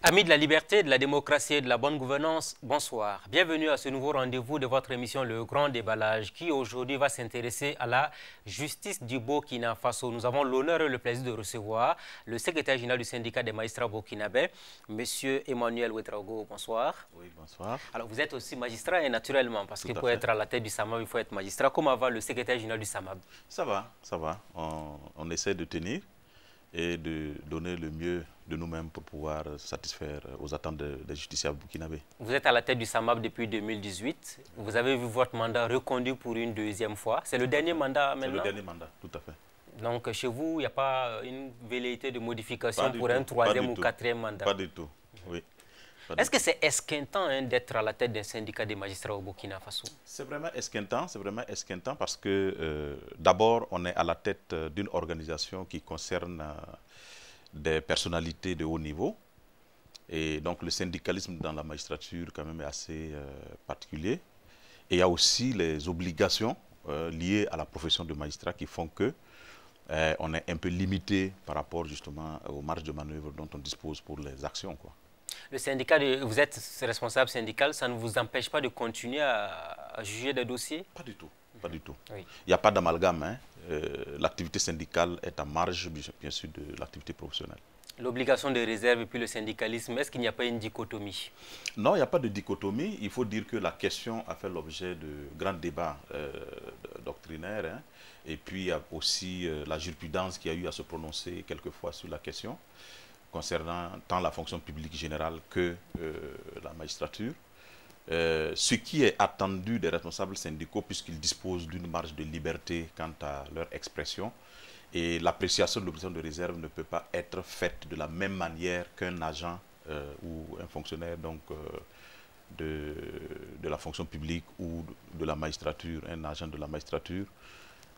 Amis de la liberté, de la démocratie et de la bonne gouvernance, bonsoir. Bienvenue à ce nouveau rendez-vous de votre émission Le Grand Déballage qui aujourd'hui va s'intéresser à la justice du Burkina Faso. Nous avons l'honneur et le plaisir de recevoir le secrétaire général du syndicat des magistrats burkinabés, M. Emmanuel Ouedraogo. Bonsoir. Oui, bonsoir. Alors vous êtes aussi magistrat et naturellement, parce que pour être à la tête du SAMAB, il faut être magistrat. Comment va le secrétaire général du SAMAB? Ça va, ça va. On essaie de tenir et de donner le mieux de nous-mêmes pour pouvoir satisfaire aux attentes des justiciables burkinabés. Vous êtes à la tête du SAMAB depuis 2018. Vous avez vu votre mandat reconduit pour une deuxième fois. C'est le dernier mandat maintenant? C'est le dernier mandat, tout à fait. Donc chez vous, il n'y a pas une velléité de modification pour un troisième ou quatrième mandat? Pas du tout, oui. Est-ce que c'est esquintant d'être à la tête d'un syndicat des magistrats au Burkina Faso? C'est vraiment esquintant parce que d'abord, on est à la tête d'une organisation qui concerne des personnalités de haut niveau. Et donc le syndicalisme dans la magistrature quand même est assez particulier. Et il y a aussi les obligations liées à la profession de magistrat qui font que on est un peu limité par rapport justement aux marges de manœuvre dont on dispose pour les actions, quoi. Le syndicat, vous êtes responsable syndical, ça ne vous empêche pas de continuer à juger des dossiers? Pas du tout, pas du tout. Oui. Il n'y a pas d'amalgame, hein. L'activité syndicale est en marge, bien sûr, de l'activité professionnelle. L'obligation de réserve et puis le syndicalisme, est-ce qu'il n'y a pas une dichotomie? Non, il n'y a pas de dichotomie. Il faut dire que la question a fait l'objet de grands débats doctrinaires, hein. Et puis il y a aussi la jurisprudence qui a eu à se prononcer quelquefois sur la question, concernant tant la fonction publique générale que la magistrature. Ce qui est attendu des responsables syndicaux, puisqu'ils disposent d'une marge de liberté quant à leur expression, et l'appréciation de l'obligation de réserve ne peut pas être faite de la même manière qu'un agent ou un fonctionnaire donc, de la fonction publique ou de la magistrature, un agent de la magistrature,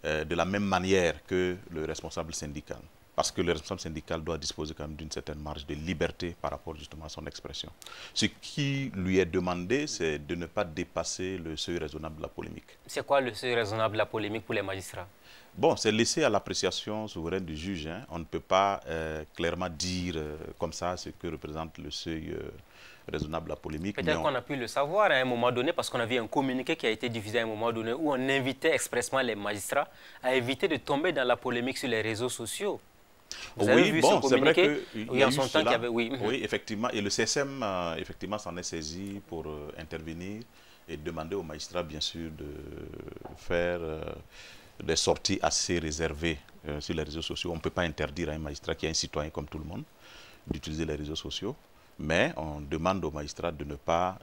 de la même manière que le responsable syndical. Parce que le responsable syndical doit disposer quand même d'une certaine marge de liberté par rapport justement à son expression. Ce qui lui est demandé, c'est de ne pas dépasser le seuil raisonnable de la polémique. C'est quoi le seuil raisonnable de la polémique pour les magistrats? Bon, c'est laissé à l'appréciation souveraine du juge, hein. On ne peut pas clairement dire comme ça ce que représente le seuil raisonnable de la polémique. Peut-être qu'on a pu le savoir à un moment donné, parce qu'on a vu un communiqué qui a été diffusé à un moment donné où on invitait expressement les magistrats à éviter de tomber dans la polémique sur les réseaux sociaux. Vous avez vu ce communiqué? Oui, en son temps qu'il y avait... Oui, oui, effectivement. Et le CSM, effectivement, s'en est saisi pour intervenir et demander aux magistrats, bien sûr, de faire des sorties assez réservées sur les réseaux sociaux. On ne peut pas interdire à un magistrat qui est un citoyen comme tout le monde d'utiliser les réseaux sociaux, mais on demande aux magistrats de ne pas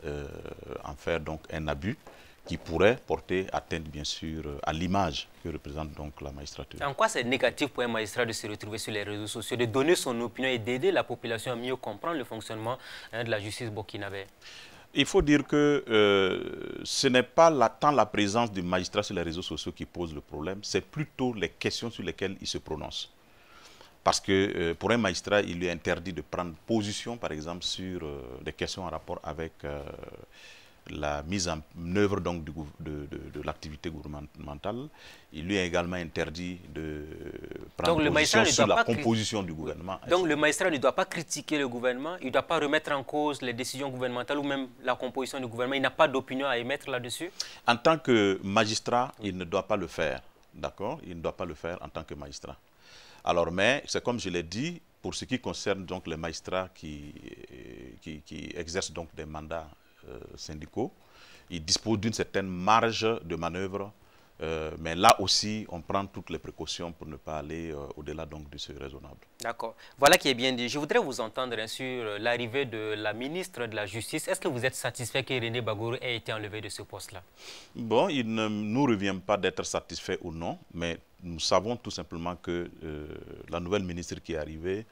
en faire donc un abus qui pourrait porter atteinte, bien sûr, à l'image que représente donc la magistrature. En quoi c'est négatif pour un magistrat de se retrouver sur les réseaux sociaux, de donner son opinion et d'aider la population à mieux comprendre le fonctionnement de la justice burkinabé? Il faut dire que ce n'est pas tant la présence du magistrat sur les réseaux sociaux qui pose le problème, c'est plutôt les questions sur lesquelles il se prononce. Parce que pour un magistrat, il lui est interdit de prendre position, par exemple, sur des questions en rapport avec la mise en œuvre donc, de l'activité gouvernementale. Il lui est également interdit de prendre position sur la composition du gouvernement. Donc le magistrat ne doit pas critiquer le gouvernement, il ne doit pas remettre en cause les décisions gouvernementales ou même la composition du gouvernement. Il n'a pas d'opinion à émettre là-dessus? En tant que magistrat, il ne doit pas le faire. D'accord? Il ne doit pas le faire en tant que magistrat. Alors, mais c'est comme je l'ai dit, pour ce qui concerne donc les magistrats qui exercent donc des mandats syndicaux, ils disposent d'une certaine marge de manœuvre, mais là aussi, on prend toutes les précautions pour ne pas aller au-delà donc du seuil raisonnable. D'accord. Voilà qui est bien dit. Je voudrais vous entendre sur l'arrivée de la ministre de la Justice. Est-ce que vous êtes satisfait que René Bagoro ait été enlevé de ce poste-là? Bon, il ne nous revient pas d'être satisfait ou non, mais nous savons tout simplement que la nouvelle ministre qui est arrivée,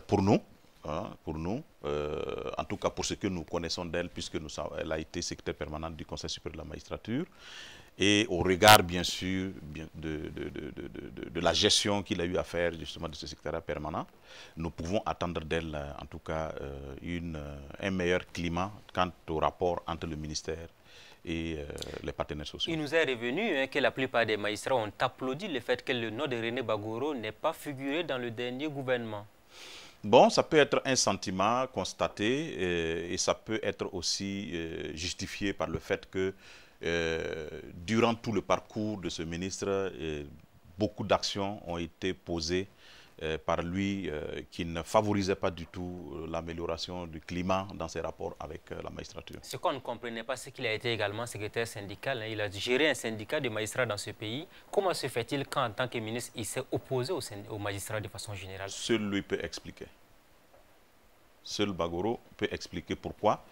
pour nous, en tout cas pour ce que nous connaissons d'elle, puisque elle a été secrétaire permanente du Conseil supérieur de la magistrature, et au regard bien sûr de la gestion qu'il a eu à faire justement de ce secrétariat permanent, nous pouvons attendre d'elle en tout cas un meilleur climat quant au rapport entre le ministère et les partenaires sociaux. Il nous est revenu que la plupart des magistrats ont applaudi le fait que le nom de René Bagoro n'ait pas figuré dans le dernier gouvernement. Bon, ça peut être un sentiment constaté et ça peut être aussi justifié par le fait que durant tout le parcours de ce ministre, beaucoup d'actions ont été posées par lui qui ne favorisait pas du tout l'amélioration du climat dans ses rapports avec la magistrature. Ce qu'on ne comprenait pas, c'est qu'il a été également secrétaire syndical. Hein. Il a géré un syndicat de magistrats dans ce pays. Comment se fait-il qu'en tant que ministre, il s'est opposé aux magistrats de façon générale? Seul lui peut expliquer. Seul Bagoro peut expliquer pourquoi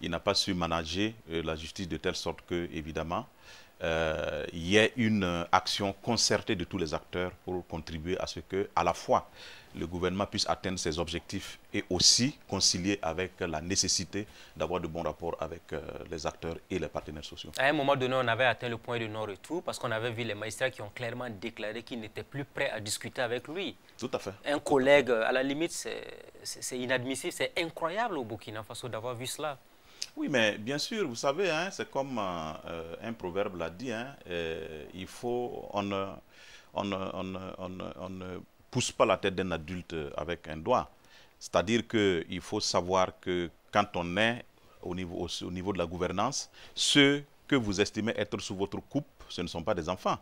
il n'a pas su manager la justice de telle sorte que, évidemment, il y ait une action concertée de tous les acteurs pour contribuer à ce que, à la fois, le gouvernement puisse atteindre ses objectifs et aussi concilier avec la nécessité d'avoir de bons rapports avec les acteurs et les partenaires sociaux. À un moment donné, on avait atteint le point de non-retour parce qu'on avait vu les magistrats qui ont clairement déclaré qu'ils n'étaient plus prêts à discuter avec lui. Tout à fait. Un collègue, à la limite, c'est inadmissible, c'est incroyable au Burkina Faso d'avoir vu cela. Oui, mais bien sûr, vous savez, hein, c'est comme un proverbe l'a dit, hein, il faut, on ne pousse pas la tête d'un adulte avec un doigt. C'est-à-dire qu'il faut savoir que quand on est au niveau de la gouvernance, ceux que vous estimez être sous votre coupe, ce ne sont pas des enfants.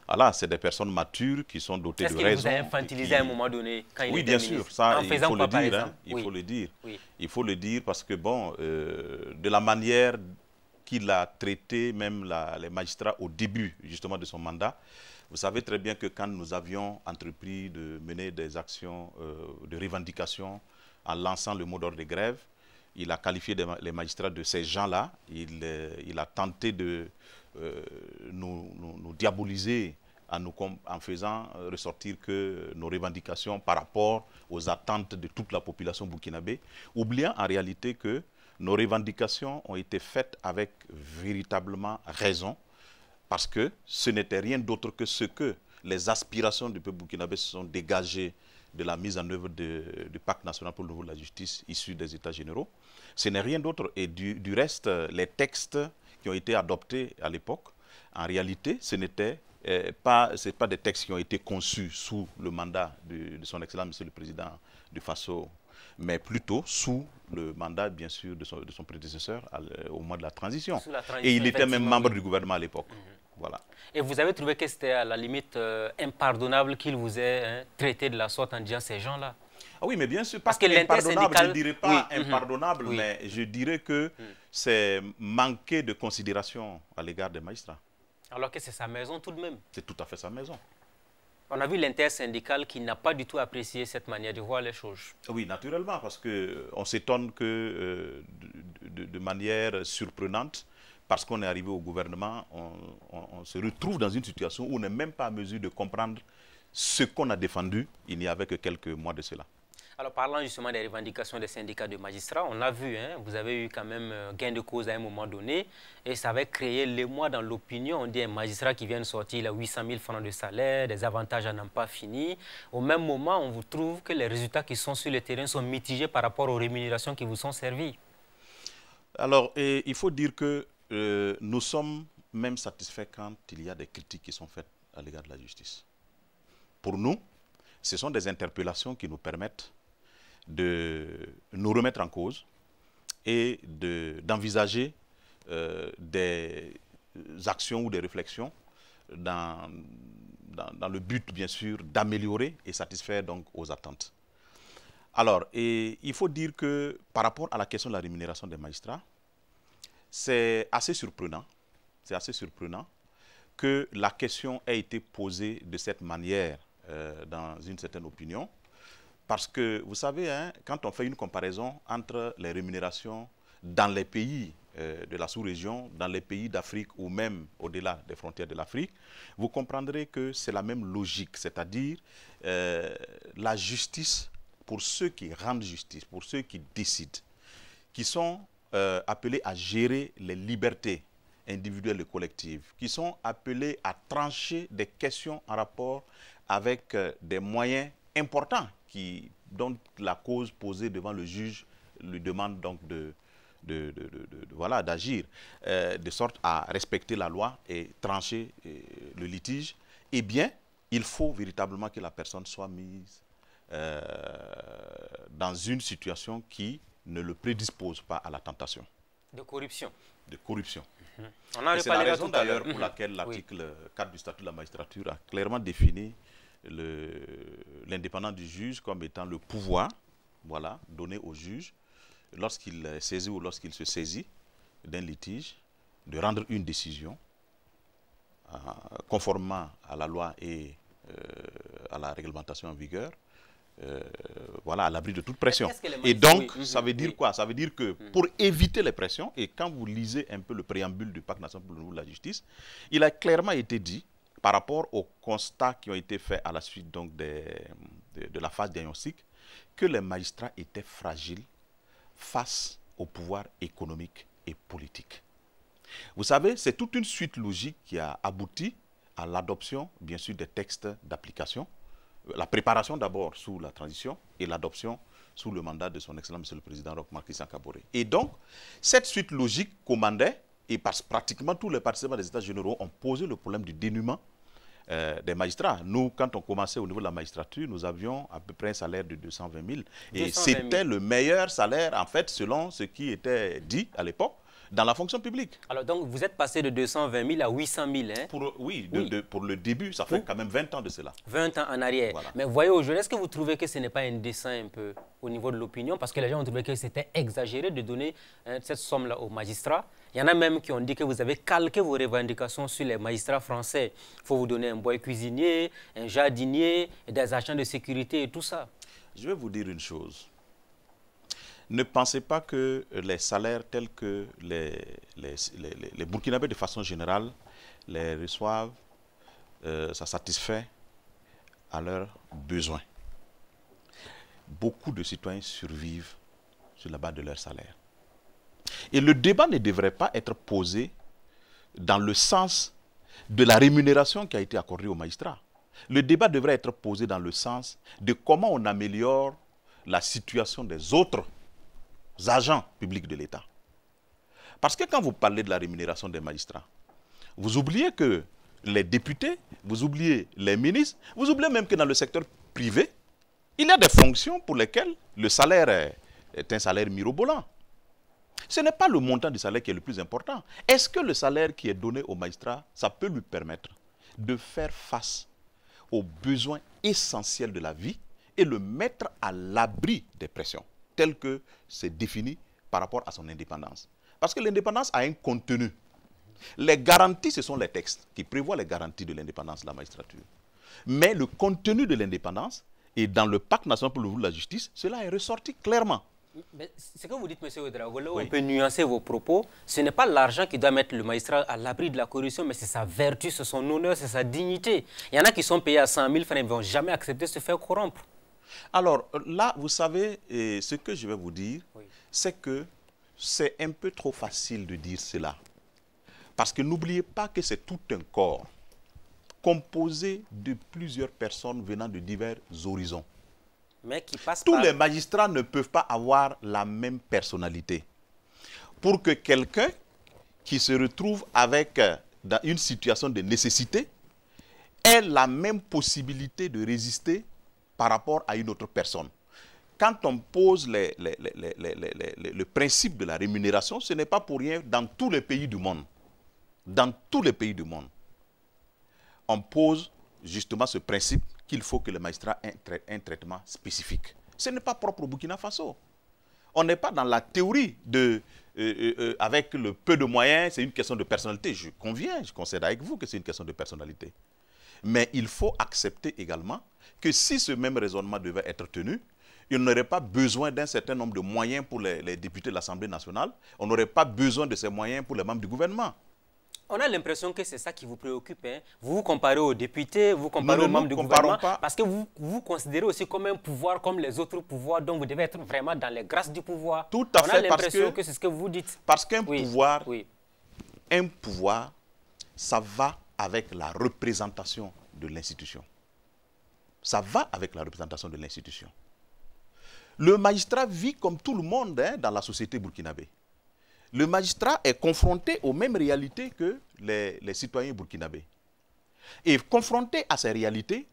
Voilà, c'est des personnes matures qui sont dotées de raison. Est-ce qu'il vous a infantilisé à un moment donné quand il oui, était bien ministre? sûr, ça, en il faut le dire. Hein, oui. il faut le dire. Oui. Il faut le dire parce que, bon, de la manière qu'il a traité même les magistrats au début, justement, de son mandat, vous savez très bien que quand nous avions entrepris de mener des actions de revendication en lançant le mot d'ordre de grève, il a qualifié les magistrats de ces gens-là. Il a tenté de nous diaboliser en faisant ressortir que nos revendications par rapport aux attentes de toute la population burkinabé, oubliant en réalité que nos revendications ont été faites avec véritablement raison, parce que ce n'était rien d'autre que ce que les aspirations du peuple burkinabé se sont dégagées de la mise en œuvre du pacte national pour le renouveau de la justice issu des États généraux. Ce n'est rien d'autre. Et du reste, les textes qui ont été adoptés à l'époque, en réalité, ce n'était pas des textes qui ont été conçus sous le mandat de son Excellence, Monsieur le Président du Faso, mais plutôt sous le mandat, bien sûr, de son prédécesseur au moment de la transition. Et il était même membre du gouvernement à l'époque. Voilà. Et vous avez trouvé que c'était à la limite impardonnable qu'il vous ait traité de la sorte en disant ces gens-là? Ah oui, mais bien sûr, parce que impardonnable, je ne dirais pas oui, impardonnable, mais je dirais que c'est manquer de considération à l'égard des magistrats. Alors que c'est sa maison tout de même. C'est tout à fait sa maison. On a vu l'intersyndical qui n'a pas du tout apprécié cette manière de voir les choses. Oui, naturellement, parce qu'on s'étonne que de manière surprenante, parce qu'on est arrivé au gouvernement, on se retrouve dans une situation où on n'est même pas à mesure de comprendre ce qu'on a défendu il n'y avait que quelques mois de cela. Alors, parlant justement des revendications des syndicats de magistrats, on a vu, hein, vous avez eu quand même gain de cause à un moment donné, et ça avait créé l'émoi dans l'opinion. On dit un magistrat qui vient de sortir, il a 800 000 francs de salaire, des avantages à n'en pas fini. Au même moment, on vous trouve que les résultats qui sont sur le terrain sont mitigés par rapport aux rémunérations qui vous sont servies. Alors, il faut dire que nous sommes même satisfaits quand il y a des critiques qui sont faites à l'égard de la justice. Pour nous, ce sont des interpellations qui nous permettent de nous remettre en cause et d'envisager des actions ou des réflexions dans le but, bien sûr, d'améliorer et satisfaire donc aux attentes. Alors, il faut dire que par rapport à la question de la rémunération des magistrats, c'est assez surprenant que la question ait été posée de cette manière dans une certaine opinion. Parce que, vous savez, hein, quand on fait une comparaison entre les rémunérations dans les pays de la sous-région, dans les pays d'Afrique ou même au-delà des frontières de l'Afrique, vous comprendrez que c'est la même logique, c'est-à-dire la justice pour ceux qui rendent justice, pour ceux qui décident, qui sont appelés à gérer les libertés individuelles et collectives, qui sont appelés à trancher des questions en rapport avec des moyens importants dont la cause posée devant le juge lui demande donc d'agir, de sorte à respecter la loi et trancher le litige, eh bien, il faut véritablement que la personne soit mise dans une situation qui ne le prédispose pas à la tentation. De corruption. De corruption. C'est la raison d'ailleurs pour laquelle l'article 4 du statut de la magistrature a clairement défini l'indépendance du juge comme étant le pouvoir, voilà, donné au juge lorsqu'il saisit ou lorsqu'il se saisit d'un litige, de rendre une décision conformément à la loi et à la réglementation en vigueur, voilà, à l'abri de toute pression. Et donc, ça veut dire quoi? Ça veut dire que pour éviter les pressions, et quand vous lisez un peu le préambule du Pacte national pour le renouveau de la justice, il a clairement été dit, par rapport aux constats qui ont été faits à la suite donc de la phase diagnostique, que les magistrats étaient fragiles face au pouvoir économique et politique. Vous savez, c'est toute une suite logique qui a abouti à l'adoption, bien sûr, des textes d'application, la préparation d'abord sous la transition et l'adoption sous le mandat de son excellent monsieur le président Roch-Marc Christian Kaboré. Et donc, cette suite logique commandait, et pratiquement tous les participants des États généraux ont posé le problème du dénuement des magistrats. Nous, quand on commençait au niveau de la magistrature, nous avions à peu près un salaire de 220 000. Et c'était le meilleur salaire, en fait, selon ce qui était dit à l'époque, dans la fonction publique. Alors, donc, vous êtes passé de 220 000 à 800 000, hein? Pour le début, ça fait quand même 20 ans de cela. 20 ans en arrière. Voilà. Mais voyez, aujourd'hui, est-ce que vous trouvez que ce n'est pas indécent un peu au niveau de l'opinion? Parce que les gens ont trouvé que c'était exagéré de donner cette somme-là aux magistrats. Il y en a même qui ont dit que vous avez calqué vos revendications sur les magistrats français. Il faut vous donner un boy cuisinier, un jardinier, des agents de sécurité et tout ça. Je vais vous dire une chose. Ne pensez pas que les salaires tels que les Burkinabés de façon générale les reçoivent, ça satisfait à leurs besoins. Beaucoup de citoyens survivent sur la base de leur salaire. Et le débat ne devrait pas être posé dans le sens de la rémunération qui a été accordée aux magistrats. Le débat devrait être posé dans le sens de comment on améliore la situation des autres agents publics de l'État. Parce que quand vous parlez de la rémunération des magistrats, vous oubliez que les députés, vous oubliez les ministres, vous oubliez même que dans le secteur privé, il y a des fonctions pour lesquelles le salaire est un salaire mirobolant. Ce n'est pas le montant du salaire qui est le plus important. Est-ce que le salaire qui est donné au magistrat, ça peut lui permettre de faire face aux besoins essentiels de la vie et le mettre à l'abri des pressions, tel que c'est défini par rapport à son indépendance? Parce que l'indépendance a un contenu. Les garanties, ce sont les textes qui prévoient les garanties de l'indépendance de la magistrature. Mais le contenu de l'indépendance, et dans le Pacte national pour le renouveau de la justice, cela est ressorti clairement. Mais ce que vous dites, M. Ouedraogo, on peut nuancer vos propos. Ce n'est pas l'argent qui doit mettre le magistrat à l'abri de la corruption, mais c'est sa vertu, c'est son honneur, c'est sa dignité. Il y en a qui sont payés à 100 000 francs, ils ne vont jamais accepter de se faire corrompre. Alors là, vous savez, ce que je vais vous dire, c'est que c'est un peu trop facile de dire cela. Parce que n'oubliez pas que c'est tout un corps composé de plusieurs personnes venant de divers horizons. Mais qui passe Tous les magistrats ne peuvent pas avoir la même personnalité. Pour que quelqu'un qui se retrouve avec dans une situation de nécessité ait la même possibilité de résister par rapport à une autre personne. Quand on pose le principe de la rémunération, ce n'est pas pour rien dans tous les pays du monde. Dans tous les pays du monde, on pose justement ce principe qu'il faut que le magistrat ait un traitement spécifique. Ce n'est pas propre au Burkina Faso. On n'est pas dans la théorie de avec le peu de moyens, c'est une question de personnalité. Je conviens, je concède avec vous que c'est une question de personnalité. Mais il faut accepter également que si ce même raisonnement devait être tenu, il n'aurait pas besoin d'un certain nombre de moyens pour les députés de l'Assemblée nationale. On n'aurait pas besoin de ces moyens pour les membres du gouvernement. On a l'impression que c'est ça qui vous préoccupe. Hein. Vous vous comparez aux députés, vous comparez aux membres du gouvernement, parce que vous vous considérez aussi comme un pouvoir, comme les autres pouvoirs, donc vous devez être vraiment dans les grâces du pouvoir. Tout à fait. On a l'impression que c'est ce que vous dites. Parce qu'un pouvoir, ça va avec la représentation de l'institution. Ça va avec la représentation de l'institution. Le magistrat vit comme tout le monde dans la société burkinabé. Le magistrat est confronté aux mêmes réalités que les citoyens burkinabés. Et confronté à ces réalités,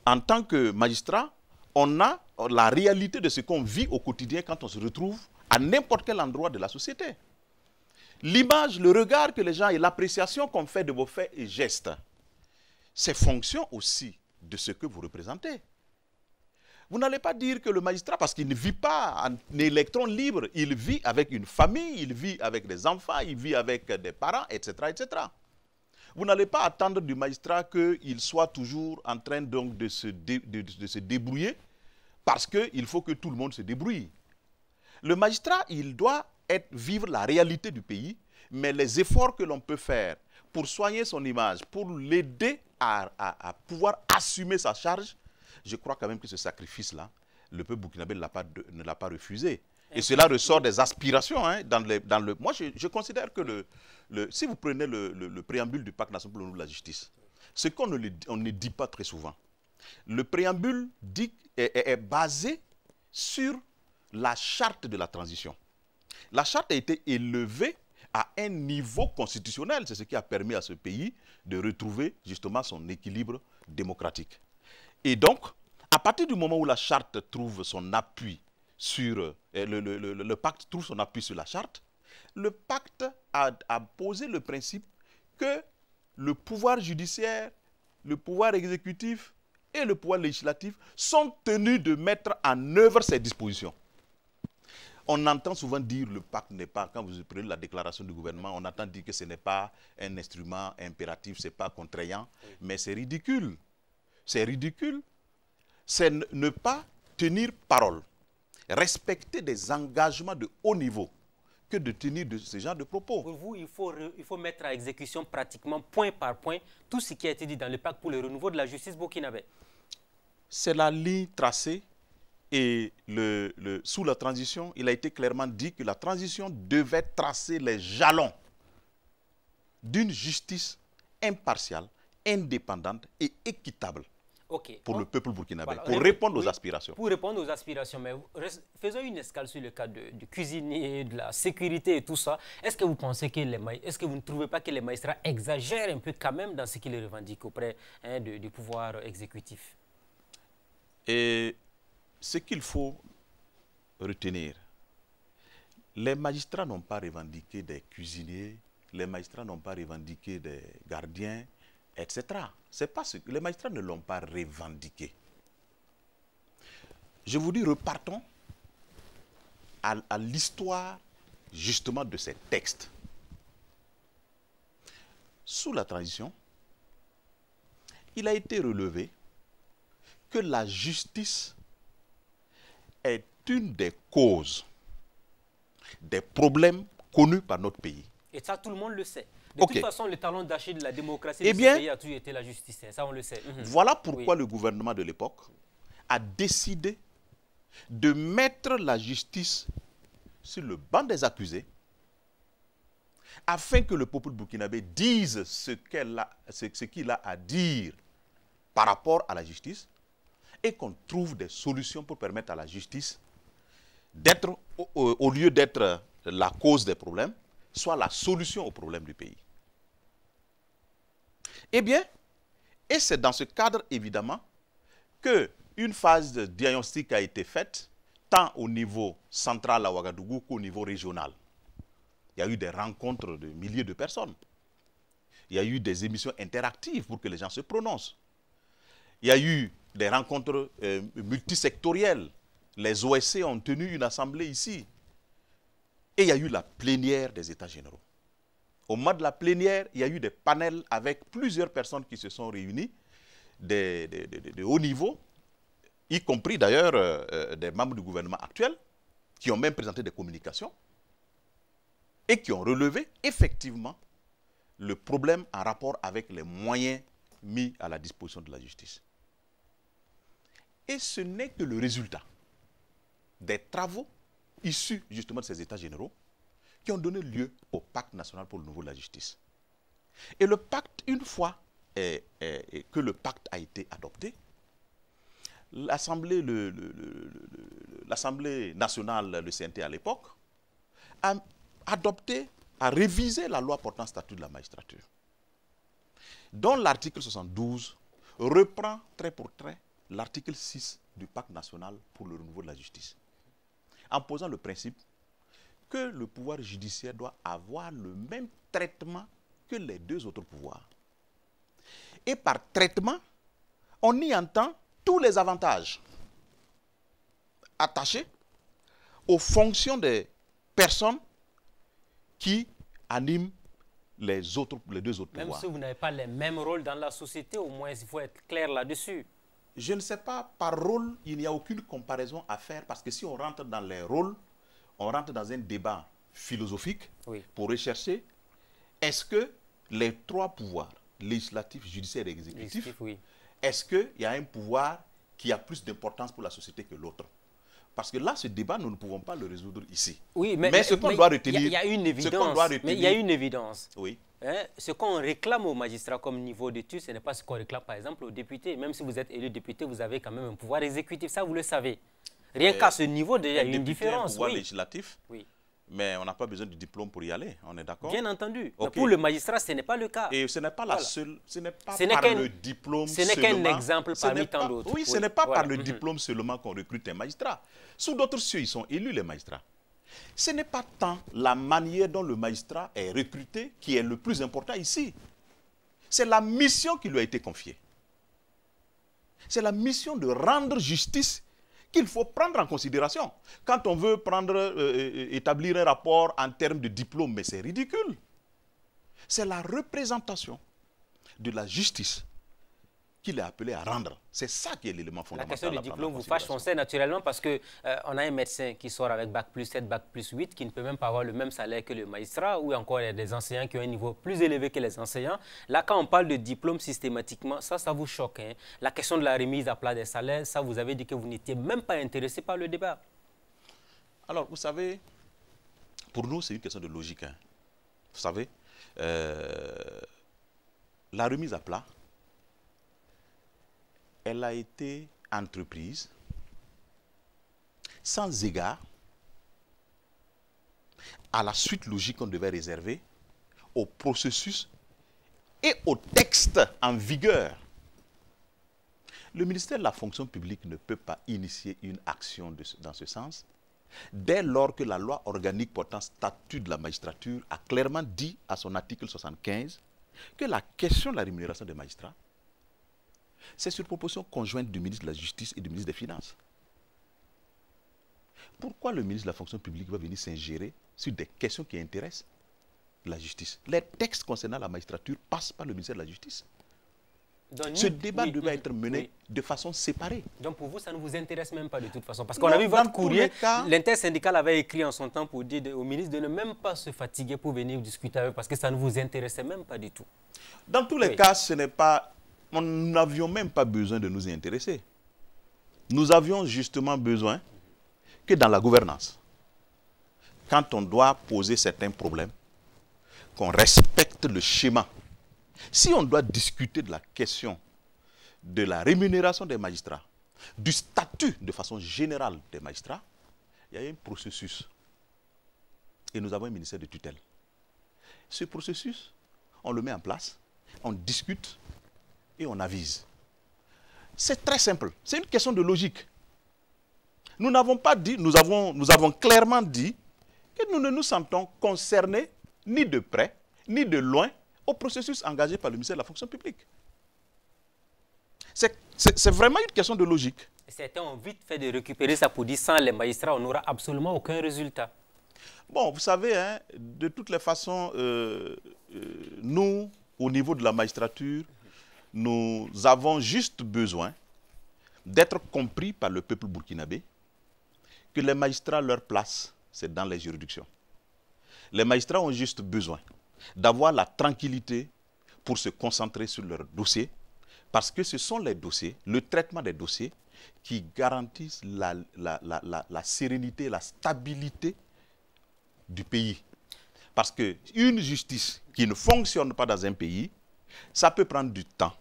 en tant que magistrat, on a la réalité de ce qu'on vit au quotidien quand on se retrouve à n'importe quel endroit de la société. L'image, le regard que les gens et l'appréciation qu'on fait de vos faits et gestes, c'est fonction aussi de ce que vous représentez. Vous n'allez pas dire que le magistrat, parce qu'il ne vit pas en électron libre, il vit avec une famille, il vit avec des enfants, il vit avec des parents, etc. etc. Vous n'allez pas attendre du magistrat qu'il soit toujours en train donc de se débrouiller, parce qu'il faut que tout le monde se débrouille. Le magistrat, il doit vivre la réalité du pays, mais les efforts que l'on peut faire pour soigner son image, pour l'aider à pouvoir assumer sa charge, je crois quand même que ce sacrifice-là, le peuple burkinabé ne l'a pas refusé. Et cela ressort des aspirations. Hein, moi, je considère que si vous prenez le préambule du Pacte national pour de la justice, ce qu'on ne dit pas très souvent, le préambule est basé sur la charte de la transition. La charte a été élevée à un niveau constitutionnel. C'est ce qui a permis à ce pays de retrouver justement son équilibre démocratique. Et donc, à partir du moment où la charte trouve son appui sur... le pacte trouve son appui sur la charte, le pacte a posé le principe que le pouvoir judiciaire, le pouvoir exécutif et le pouvoir législatif sont tenus de mettre en œuvre ces dispositions. On entend souvent dire que le pacte n'est pas, quand vous prenez la déclaration du gouvernement, on entend dire que ce n'est pas un instrument impératif, ce n'est pas contraignant, mais c'est ridicule. C'est ridicule. C'est ne pas tenir parole, respecter des engagements de haut niveau que de tenir ce genre de propos. Pour vous, il faut mettre à exécution pratiquement point par point tout ce qui a été dit dans le pacte pour le renouveau de la justice burkinabé. C'est la ligne tracée. Et sous la transition, il a été clairement dit que la transition devait tracer les jalons d'une justice impartiale, indépendante et équitable pour le peuple burkinabé, voilà, pour répondre aux aspirations. Pour répondre aux aspirations, mais faisons une escale sur le cas du cuisinier, de la sécurité et tout ça. Est-ce que vous pensez que est-ce que vous ne trouvez pas que les magistrats exagèrent un peu quand même dans ce qu'ils revendiquent auprès du pouvoir exécutif? Et ce qu'il faut retenir, les magistrats n'ont pas revendiqué des cuisiniers, les magistrats n'ont pas revendiqué des gardiens, etc. C'est pas ce que les magistrats ne l'ont pas revendiqué. Je vous dis, repartons à l'histoire justement de ces textes. Sous la transition, il a été relevé que la justice est une des causes des problèmes connus par notre pays. Et ça, tout le monde le sait. De toute façon, le talon d'Achille de la démocratie de ce pays a toujours été la justice. Ça, on le sait. Voilà pourquoi le gouvernement de l'époque a décidé de mettre la justice sur le banc des accusés afin que le peuple burkinabé dise ce qu'il a à dire par rapport à la justice et qu'on trouve des solutions pour permettre à la justice d'être, au lieu d'être la cause des problèmes, soit la solution aux problèmes du pays. Eh bien, et c'est dans ce cadre, évidemment, qu'une phase de diagnostic a été faite, tant au niveau central à Ouagadougou qu'au niveau régional. Il y a eu des rencontres de milliers de personnes. Il y a eu des émissions interactives pour que les gens se prononcent. Il y a eu des rencontres multisectorielles. Les OSC ont tenu une assemblée ici. Et il y a eu la plénière des États généraux. Au moment de la plénière, il y a eu des panels avec plusieurs personnes qui se sont réunies, de haut niveau, y compris d'ailleurs des membres du gouvernement actuel, qui ont même présenté des communications et qui ont relevé effectivement le problème en rapport avec les moyens mis à la disposition de la justice. Et ce n'est que le résultat des travaux issus justement de ces États généraux qui ont donné lieu au pacte national pour le renouveau de la justice. Et le pacte, une fois que le pacte a été adopté, l'Assemblée nationale, le CNT à l'époque, a adopté, a révisé la loi portant statut de la magistrature, dont l'article 72 reprend trait pour trait l'article 6 du pacte national pour le renouveau de la justice, en posant le principe que le pouvoir judiciaire doit avoir le même traitement que les deux autres pouvoirs. Et par traitement, on y entend tous les avantages attachés aux fonctions des personnes qui animent les deux autres pouvoirs. Même si vous n'avez pas les mêmes rôles dans la société, au moins il faut être clair là-dessus. Je ne sais pas, par rôle, il n'y a aucune comparaison à faire parce que si on rentre dans les rôles, on rentre dans un débat philosophique pour rechercher est-ce que les trois pouvoirs, législatif, judiciaire et exécutif, est-ce qu'il y a un pouvoir qui a plus d'importance pour la société que l'autre? Parce que là, ce débat, nous ne pouvons pas le résoudre ici. Oui, mais ce qu'on doit retenir... Il y a une évidence. Mais il y a une évidence. Oui. Hein, ce qu'on réclame aux magistrats comme niveau d'études, ce n'est pas ce qu'on réclame, par exemple, aux députés. Même si vous êtes élu député, vous avez quand même un pouvoir exécutif. Ça, vous le savez. Rien qu'à ce niveau, déjà, il y a une différence. Un pouvoir législatif, mais on n'a pas besoin de diplôme pour y aller. On est d'accord? Bien entendu. Mais pour le magistrat, ce n'est pas le cas. Et ce n'est pas la seule... Ce n'est pas par le diplôme seulement... Ce n'est qu'un exemple parmi tant d'autres. Oui, ce n'est pas par le diplôme seulement qu'on recrute un magistrat. Sous d'autres cieux, ils sont élus, les magistrats. Ce n'est pas tant la manière dont le magistrat est recruté qui est le plus important ici. C'est la mission qui lui a été confiée. C'est la mission de rendre justice qu'il faut prendre en considération. Quand on veut établir un rapport en termes de diplôme, mais c'est ridicule. C'est la représentation de la justice qu'il est appelé à rendre. C'est ça qui est l'élément fondamental. La question du diplôme vous fâche, on sait naturellement, parce qu'on a un médecin qui sort avec Bac plus 7, Bac plus 8, qui ne peut même pas avoir le même salaire que le magistrat, ou encore il y a des enseignants qui ont un niveau plus élevé que les enseignants. Là, quand on parle de diplôme systématiquement, ça vous choque. Hein? La question de la remise à plat des salaires, ça, vous avez dit que vous n'étiez même pas intéressé par le débat. Alors, vous savez, pour nous, c'est une question de logique. Hein. Vous savez, la remise à plat, elle a été entreprise sans égard à la suite logique qu'on devait réserver au processus et au texte en vigueur. Le ministère de la fonction publique ne peut pas initier une action dans ce sens dès lors que la loi organique portant statut de la magistrature a clairement dit à son article 75 que la question de la rémunération des magistrats, c'est sur proposition conjointe du ministre de la Justice et du ministre des Finances. Pourquoi le ministre de la fonction publique va venir s'ingérer sur des questions qui intéressent la justice? Les textes concernant la magistrature passent par le ministère de la Justice. Donc, ce débat devait être mené de façon séparée. Donc pour vous, ça ne vous intéresse même pas de toute façon? Parce qu'on a vu votre courrier, l'intersyndical avait écrit en son temps pour dire au ministre de ne même pas se fatiguer pour venir discuter avec eux, parce que ça ne vous intéressait même pas du tout. Dans tous les cas, ce n'est pas... Nous n'avions même pas besoin de nous y intéresser. Nous avions justement besoin que dans la gouvernance, quand on doit poser certains problèmes, qu'on respecte le schéma. Si on doit discuter de la question de la rémunération des magistrats, du statut de façon générale des magistrats, il y a un processus. Et nous avons un ministère de tutelle. Ce processus, on le met en place, on discute et on avise. C'est très simple. C'est une question de logique. Nous n'avons pas dit, nous avons clairement dit que nous ne nous sentons concernés ni de près, ni de loin au processus engagé par le ministère de la fonction publique. C'est vraiment une question de logique. Certains ont vite fait de récupérer ça pour dire sans les magistrats, on n'aura absolument aucun résultat. Bon, vous savez, hein, de toutes les façons, nous, au niveau de la magistrature, nous avons juste besoin d'être compris par le peuple burkinabé que les magistrats, leur place, c'est dans les juridictions. Les magistrats ont juste besoin d'avoir la tranquillité pour se concentrer sur leurs dossiers, parce que ce sont les dossiers, le traitement des dossiers, qui garantissent la sérénité, la stabilité du pays. Parce qu'une justice qui ne fonctionne pas dans un pays, ça peut prendre du temps,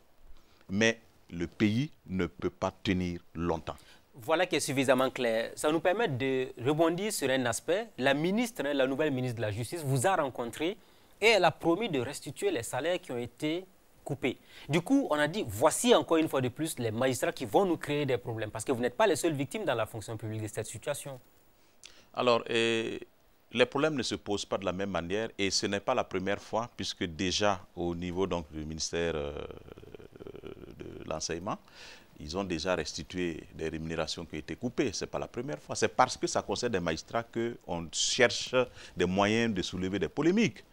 mais le pays ne peut pas tenir longtemps. Voilà qui est suffisamment clair. Ça nous permet de rebondir sur un aspect. La ministre, la nouvelle ministre de la Justice, vous a rencontré et elle a promis de restituer les salaires qui ont été coupé. Du coup, on a dit, voici encore une fois de plus les magistrats qui vont nous créer des problèmes. Parce que vous n'êtes pas les seules victimes dans la fonction publique de cette situation. Alors, les problèmes ne se posent pas de la même manière et ce n'est pas la première fois puisque déjà au niveau donc, du ministère de l'enseignement, ils ont déjà restitué des rémunérations qui ont été coupées. Ce n'est pas la première fois. C'est parce que ça concerne des magistrats qu'on cherche des moyens de soulever des polémiques.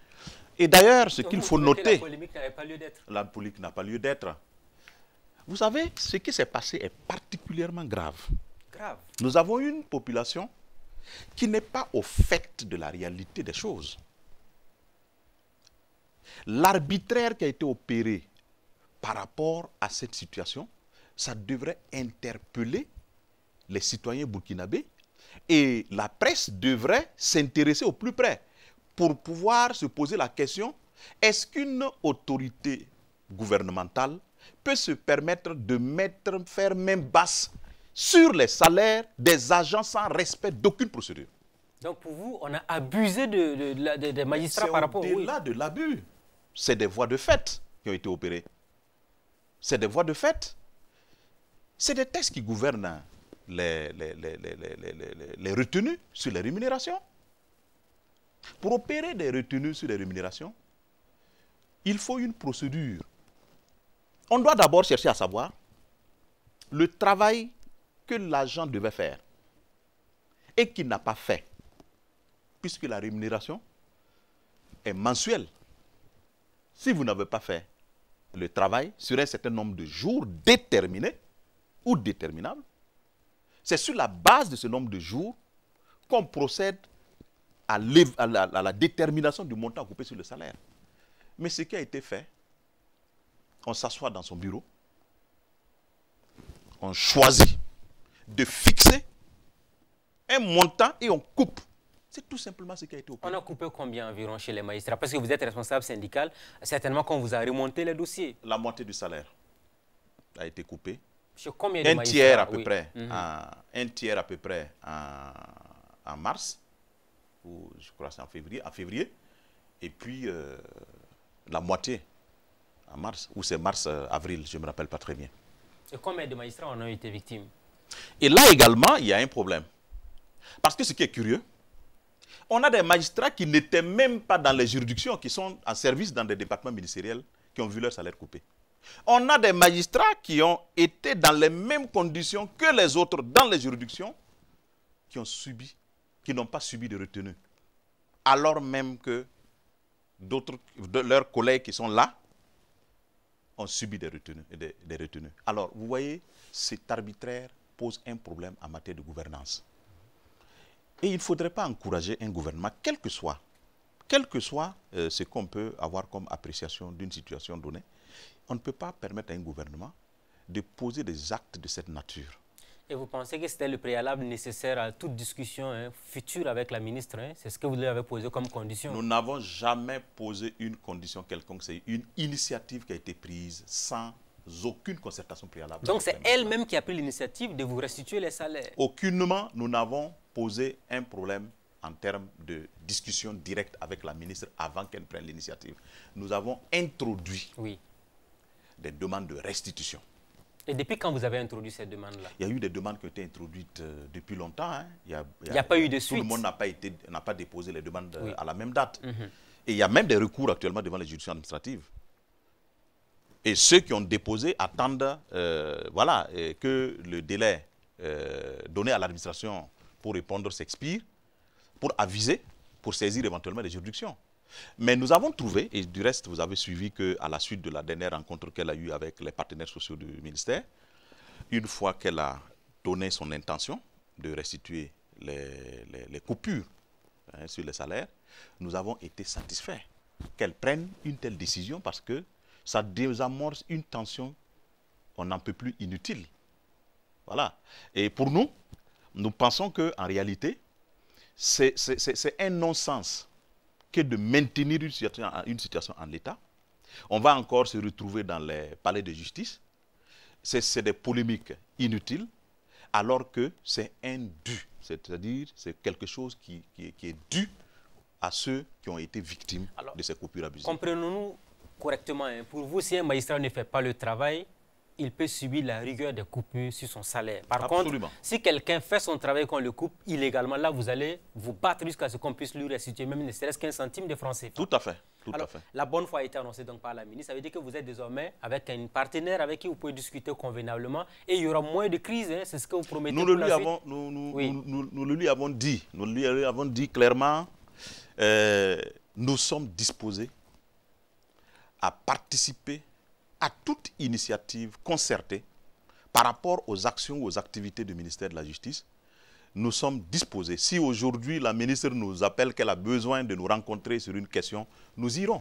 Et d'ailleurs, ce qu'il faut noter... La polémique n'avait pas lieu d'être. La polémique n'a pas lieu d'être. Vous savez, ce qui s'est passé est particulièrement grave. Grave. Nous avons une population qui n'est pas au fait de la réalité des choses. L'arbitraire qui a été opéré par rapport à cette situation, ça devrait interpeller les citoyens burkinabés et la presse devrait s'intéresser au plus près pour pouvoir se poser la question, est-ce qu'une autorité gouvernementale peut se permettre de faire main basse sur les salaires des agents sans respect d'aucune procédure? Donc pour vous, on a abusé des magistrats par rapport... C'est au-delà de l'abus. C'est des voies de fait qui ont été opérées. C'est des voies de fait. C'est des textes qui gouvernent les retenues sur les rémunérations. Pour opérer des retenues sur les rémunérations, il faut une procédure. On doit d'abord chercher à savoir le travail que l'agent devait faire et qu'il n'a pas fait, puisque la rémunération est mensuelle. Si vous n'avez pas fait le travail sur un certain nombre de jours déterminés ou déterminables, c'est sur la base de ce nombre de jours qu'on procède à la détermination du montant coupé sur le salaire. Mais ce qui a été fait, on s'assoit dans son bureau, on choisit de fixer un montant et on coupe. C'est tout simplement ce qui a été opéré. On a coupé combien environ chez les magistrats? Parce que vous êtes responsable syndical, certainement qu'on vous a remonté les dossiers. La moitié du salaire a été coupée. Sur combien de Un magistrats? tiers à peu Oui. près, un tiers à peu près en mars, ou je crois que c'est en février, et puis la moitié en mars, ou c'est mars-avril, je ne me rappelle pas très bien. Et combien de magistrats en ont été victimes? Et là également, il y a un problème. Parce que ce qui est curieux, on a des magistrats qui n'étaient même pas dans les juridictions, qui sont en service dans des départements ministériels, qui ont vu leur salaire coupé. On a des magistrats qui ont été dans les mêmes conditions que les autres dans les juridictions, qui n'ont pas subi de retenue. Alors même que d'autres de leurs collègues qui sont là ont subi des retenues. Alors, vous voyez, cet arbitraire pose un problème en matière de gouvernance. Et il ne faudrait pas encourager un gouvernement, quel que soit ce qu'on peut avoir comme appréciation d'une situation donnée. On ne peut pas permettre à un gouvernement de poser des actes de cette nature. Et vous pensez que c'était le préalable nécessaire à toute discussion future avec la ministre? C'est ce que vous lui avez posé comme condition? Nous n'avons jamais posé une condition quelconque. C'est une initiative qui a été prise sans aucune concertation préalable. Donc c'est elle-même qui a pris l'initiative de vous restituer les salaires? Aucunement, nous n'avons posé un problème en termes de discussion directe avec la ministre avant qu'elle prenne l'initiative. Nous avons introduit des demandes de restitution. Et depuis quand vous avez introduit ces demandes-là? Il y a eu des demandes qui ont été introduites depuis longtemps. Hein. Il n'y a pas eu de suite. Tout le monde n'a pas déposé les demandes à la même date. Et il y a même des recours actuellement devant les juridictions administratives. Et ceux qui ont déposé attendent que le délai donné à l'administration pour répondre s'expire, pour aviser, pour saisir éventuellement les juridictions. Mais nous avons trouvé, et du reste, vous avez suivi qu'à la suite de la dernière rencontre qu'elle a eue avec les partenaires sociaux du ministère, une fois qu'elle a donné son intention de restituer les coupures sur les salaires, nous avons été satisfaits qu'elle prenne une telle décision parce que ça désamorce une tension, on n'en peut plus inutile. Voilà. Et pour nous, nous pensons qu'en réalité, c'est un non-sens que de maintenir une situation en l'état. On va encore se retrouver dans les palais de justice. C'est des polémiques inutiles, alors que c'est un dû. C'est-à-dire, c'est quelque chose qui est dû à ceux qui ont été victimes de ces coupures abusives. Comprenons-nous correctement, hein, pour vous, si un magistrat ne fait pas le travail, il peut subir la rigueur des coupures sur son salaire. Par Absolument. contre, si quelqu'un fait son travail qu'on le coupe illégalement, là, vous allez vous battre jusqu'à ce qu'on puisse lui restituer même ne serait-ce qu'un centime de francs CFA. Tout à fait. Alors, la bonne foi a été annoncée donc par la ministre. Ça veut dire que vous êtes désormais avec un partenaire avec qui vous pouvez discuter convenablement et il y aura moins de crises. Hein, c'est ce que vous promettez Nous pour le la lui suite. avons, nous le lui avons dit. Nous lui avons dit clairement, nous sommes disposés à participer à toute initiative concertée par rapport aux actions ou aux activités du ministère de la Justice. Nous sommes disposés. Si aujourd'hui la ministre nous appelle qu'elle a besoin de nous rencontrer sur une question, nous irons.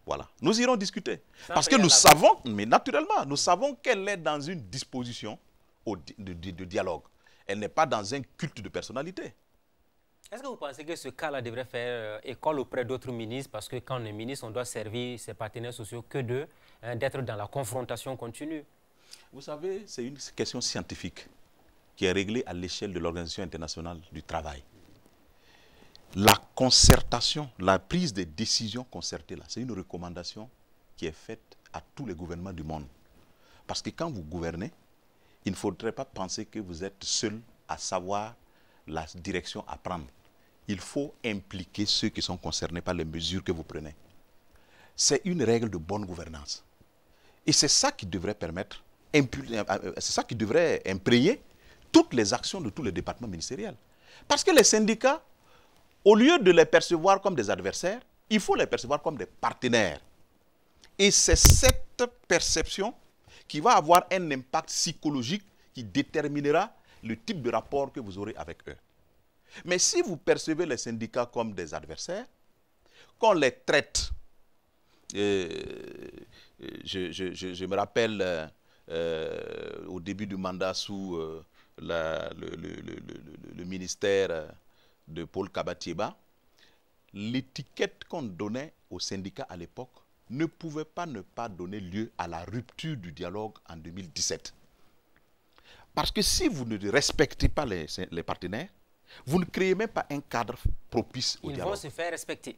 Voilà. Nous irons discuter. Parce que nous savons, mais naturellement, nous savons qu'elle est dans une disposition de dialogue. Elle n'est pas dans un culte de personnalité. Est-ce que vous pensez que ce cas-là devrait faire école auprès d'autres ministres? Parce que quand on est ministre, on doit servir ses partenaires sociaux que d'être dans la confrontation continue. Vous savez, c'est une question scientifique qui est réglée à l'échelle de l'Organisation internationale du travail. La concertation, la prise de décisions concertées, c'est une recommandation qui est faite à tous les gouvernements du monde. Parce que quand vous gouvernez, il ne faudrait pas penser que vous êtes seul à savoir la direction à prendre. Il faut impliquer ceux qui sont concernés par les mesures que vous prenez. C'est une règle de bonne gouvernance. Et c'est ça qui devrait permettre, c'est ça qui devrait imprégner toutes les actions de tous les départements ministériels. Parce que les syndicats, au lieu de les percevoir comme des adversaires, il faut les percevoir comme des partenaires. Et c'est cette perception qui va avoir un impact psychologique qui déterminera le type de rapport que vous aurez avec eux. Mais si vous percevez les syndicats comme des adversaires, qu'on les traite, je me rappelle au début du mandat sous le ministère de Paul Kabatieba, l'étiquette qu'on donnait aux syndicats à l'époque ne pouvait pas ne pas donner lieu à la rupture du dialogue en 2017. Parce que si vous ne respectez pas les partenaires, vous ne créez même pas un cadre propice au dialogue. Ils vont se faire respecter.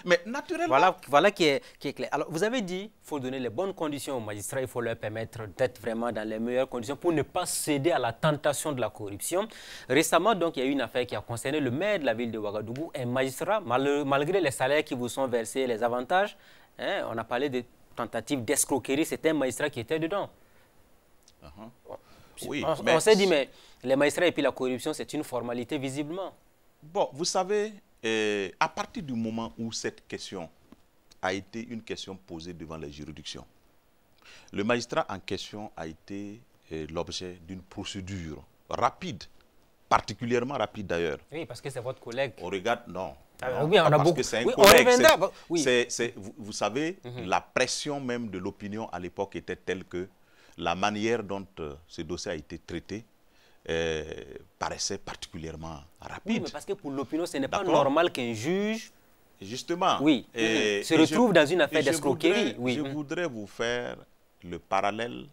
Mais naturellement... Voilà qui est clair. Alors, vous avez dit qu'il faut donner les bonnes conditions aux magistrats, il faut leur permettre d'être vraiment dans les meilleures conditions pour ne pas céder à la tentation de la corruption. Récemment, donc, il y a eu une affaire qui a concerné le maire de la ville de Ouagadougou, un magistrat, malgré les salaires qui vous sont versés, les avantages, hein, on a parlé de tentatives d'escroquerie, c'était un magistrat qui était dedans. Oui, on s'est dit, mais les magistrats et puis la corruption, c'est une formalité visiblement. Bon, vous savez, à partir du moment où cette question a été une question posée devant les juridictions, le magistrat en question a été l'objet d'une procédure rapide, particulièrement rapide d'ailleurs. Oui, parce que c'est votre collègue. On regarde, non. Oui, on a parce beaucoup. que c'est un oui, collègue. On reviendra. Oui. Vous savez, la pression même de l'opinion à l'époque était telle que la manière dont ce dossier a été traité paraissait particulièrement rapide. Oui, mais parce que pour l'opinion, ce n'est pas normal qu'un juge justement se retrouve dans une affaire d'escroquerie. Je voudrais vous faire le parallèle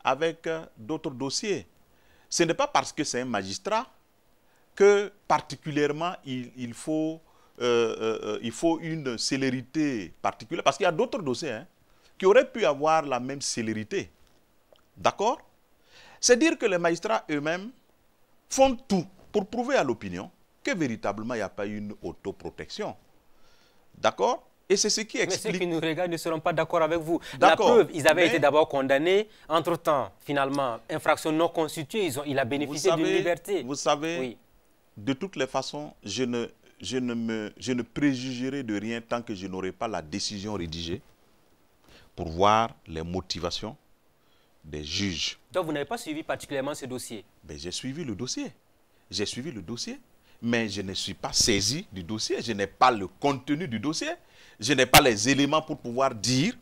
avec d'autres dossiers. Ce n'est pas parce que c'est un magistrat que particulièrement il faut une célérité particulière. Parce qu'il y a d'autres dossiers qui auraient pu avoir la même célérité. D'accord? C'est dire que les magistrats eux-mêmes font tout pour prouver à l'opinion que véritablement il n'y a pas une autoprotection. D'accord? Et c'est ce qui explique... Mais ceux qui nous regardent ne seront pas d'accord avec vous. La preuve, ils avaient été d'abord condamnés. Entre-temps, finalement, infraction non constituée, il a bénéficié d'une liberté. Vous savez, de toutes les façons, je ne préjugerai de rien tant que je n'aurai pas la décision rédigée pour voir les motivations des juges. Donc vous n'avez pas suivi particulièrement ce dossier? J'ai suivi le dossier. J'ai suivi le dossier, mais je ne suis pas saisi du dossier. Je n'ai pas le contenu du dossier. Je n'ai pas les éléments pour pouvoir dire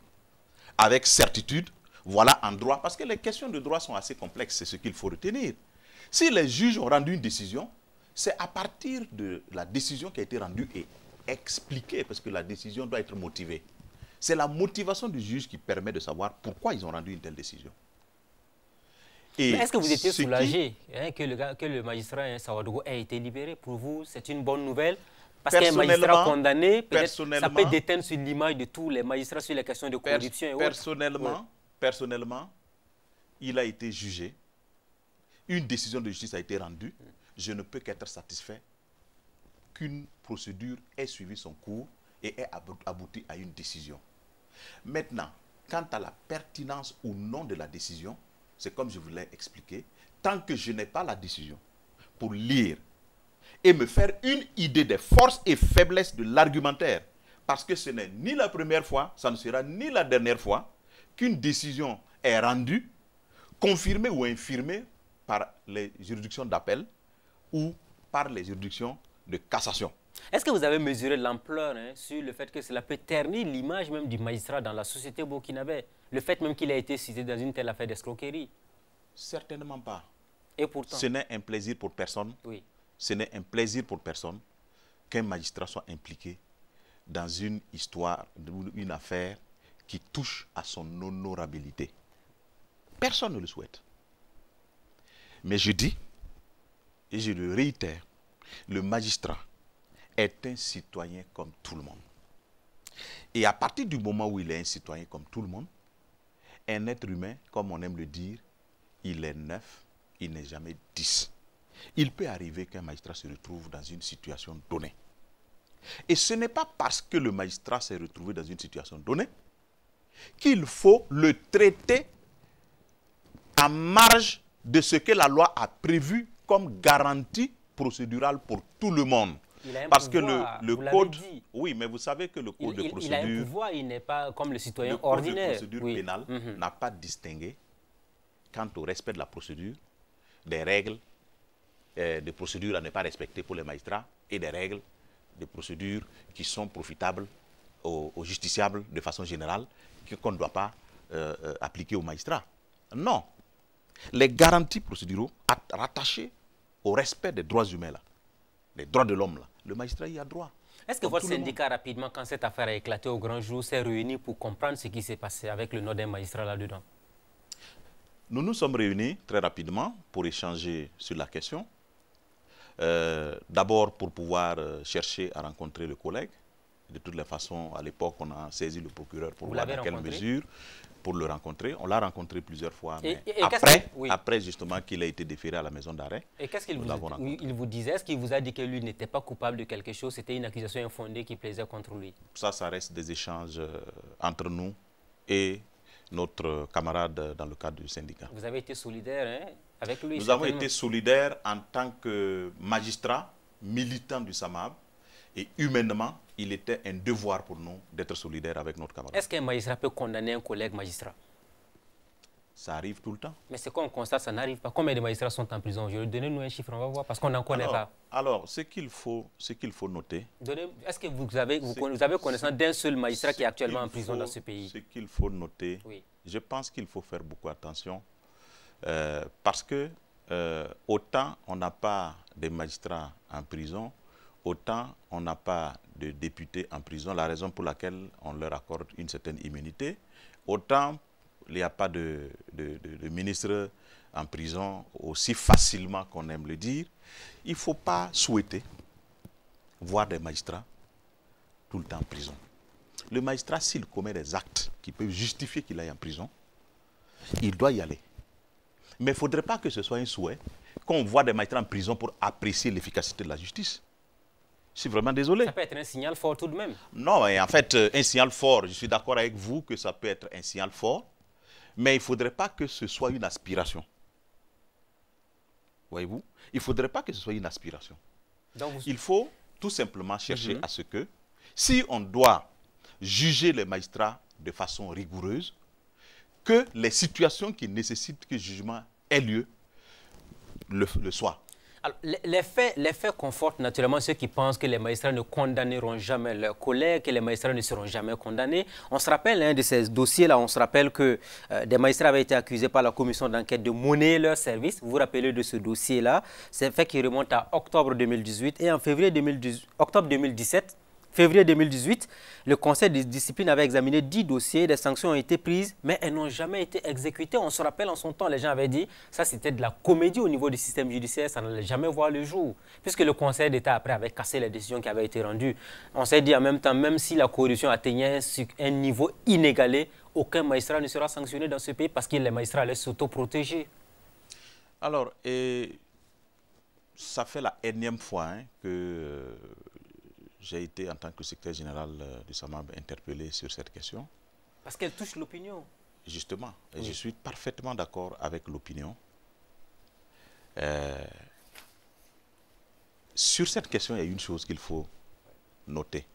avec certitude, voilà en droit. Parce que les questions de droit sont assez complexes, c'est ce qu'il faut retenir. Si les juges ont rendu une décision, c'est à partir de la décision qui a été rendue et expliquée, parce que la décision doit être motivée. C'est la motivation du juge qui permet de savoir pourquoi ils ont rendu une telle décision. Est-ce que vous étiez soulagé que le magistrat Sawadogo ait été libéré? Pour vous, c'est une bonne nouvelle? Parce qu'un magistrat condamné, peut-être, ça peut déteindre sur l'image de tous les magistrats sur les questions de corruption et autres. Personnellement, il a été jugé. Une décision de justice a été rendue. Je ne peux qu'être satisfait qu'une procédure ait suivi son cours et ait abouti à une décision. Maintenant, quant à la pertinence ou non de la décision, c'est comme je vous l'ai expliqué, tant que je n'ai pas la décision pour lire et me faire une idée des forces et faiblesses de l'argumentaire, parce que ce n'est ni la première fois, ça ne sera ni la dernière fois qu'une décision est rendue, confirmée ou infirmée par les juridictions d'appel ou par les juridictions de cassation. Est-ce que vous avez mesuré l'ampleur sur le fait que cela peut ternir l'image même du magistrat dans la société burkinabé? Le fait même qu'il a été cité dans une telle affaire d'escroquerie? Certainement pas. Et pourtant? Ce n'est un plaisir pour personne. Oui. Ce n'est un plaisir pour personne qu'un magistrat soit impliqué dans une histoire, une affaire qui touche à son honorabilité. Personne ne le souhaite. Mais je dis, et je le réitère, le magistrat est un citoyen comme tout le monde. Et à partir du moment où il est un citoyen comme tout le monde, un être humain, comme on aime le dire, il est 9, il n'est jamais 10. Il peut arriver qu'un magistrat se retrouve dans une situation donnée. Et ce n'est pas parce que le magistrat s'est retrouvé dans une situation donnée qu'il faut le traiter en marge de ce que la loi a prévu comme garantie procédurale pour tout le monde. Parce que le code... Oui, mais vous savez que le code de procédure... Il a un pouvoir, il n'est pas comme le citoyen ordinaire. Le code de procédure pénale n'a pas distingué, quant au respect de la procédure, des règles de procédure à ne pas respecter pour les magistrats et des règles de procédure qui sont profitables aux justiciables de façon générale, qu'on ne doit pas appliquer aux magistrats. Non. Les garanties procéduraux rattachées au respect des droits humains, là, des droits de l'homme, là, le magistrat y a droit. Est-ce que votre syndicat, rapidement, quand cette affaire a éclaté au grand jour, s'est réuni pour comprendre ce qui s'est passé avec le nom d'un magistrat là-dedans? Nous nous sommes réunis très rapidement pour échanger sur la question. D'abord pour pouvoir chercher à rencontrer le collègue. De toutes les façons, à l'époque, on a saisi le procureur pour voir dans quelle mesure, pour le rencontrer. On l'a rencontré plusieurs fois. Mais après justement qu'il a été déféré à la maison d'arrêt. Et qu'est-ce qu'il vous disait? Est-ce qu'il vous a dit que lui n'était pas coupable de quelque chose? C'était une accusation infondée qui plaisait contre lui? Ça reste des échanges entre nous et notre camarade dans le cadre du syndicat. Vous avez été solidaire avec lui? Nous avons été solidaires en tant que magistrat, militant du SAMAB, et humainement, il était un devoir pour nous d'être solidaires avec notre camarade. Est-ce qu'un magistrat peut condamner un collègue magistrat? Ça arrive tout le temps. Mais c'est qu'on constate, ça n'arrive pas. Combien de magistrats sont en prison aujourd'hui? Donnez-nous un chiffre, on va voir, parce qu'on n'en connaît pas. Alors, ce qu'il faut noter... Est-ce que vous avez connaissance d'un seul magistrat qui est actuellement en prison dans ce pays? Ce qu'il faut noter, je pense qu'il faut faire beaucoup attention, parce que autant on n'a pas de magistrats en prison, autant on n'a pas de députés en prison, la raison pour laquelle on leur accorde une certaine immunité, autant il n'y a pas de ministre en prison aussi facilement qu'on aime le dire. Il ne faut pas souhaiter voir des magistrats tout le temps en prison. Le magistrat, s'il commet des actes qui peuvent justifier qu'il aille en prison, il doit y aller. Mais il ne faudrait pas que ce soit un souhait qu'on voit des magistrats en prison pour apprécier l'efficacité de la justice. Je suis vraiment désolé. Ça peut être un signal fort tout de même. Non, et en fait, un signal fort, je suis d'accord avec vous que ça peut être un signal fort, mais il ne faudrait pas que ce soit une aspiration. Voyez-vous? Il ne faudrait pas que ce soit une aspiration. Il faut tout simplement chercher à ce que, si on doit juger les magistrats de façon rigoureuse, que les situations qui nécessitent que le jugement ait lieu le soient. Alors, les faits confortent naturellement ceux qui pensent que les magistrats ne condamneront jamais leurs collègues, que les magistrats ne seront jamais condamnés. On se rappelle, un de ces dossiers-là, on se rappelle que des magistrats avaient été accusés par la commission d'enquête de monnayer leurs services. Vous vous rappelez de ce dossier-là? C'est un fait qui remonte à octobre 2018 et en octobre 2017, février 2018, le Conseil de discipline avait examiné 10 dossiers, des sanctions ont été prises, mais elles n'ont jamais été exécutées. On se rappelle, en son temps, les gens avaient dit ça c'était de la comédie au niveau du système judiciaire, ça n'allait jamais voir le jour. Puisque le Conseil d'État, après, avait cassé les décisions qui avaient été rendues. On s'est dit en même temps, même si la corruption atteignait un niveau inégalé, aucun magistrat ne sera sanctionné dans ce pays parce que les magistrats allaient s'autoprotéger. Alors, ça fait la énième fois que j'ai été, en tant que secrétaire général du SAMAB, interpellé sur cette question. Parce qu'elle touche l'opinion. Justement, et oui. je suis parfaitement d'accord avec l'opinion. Sur cette question, il y a une chose qu'il faut noter.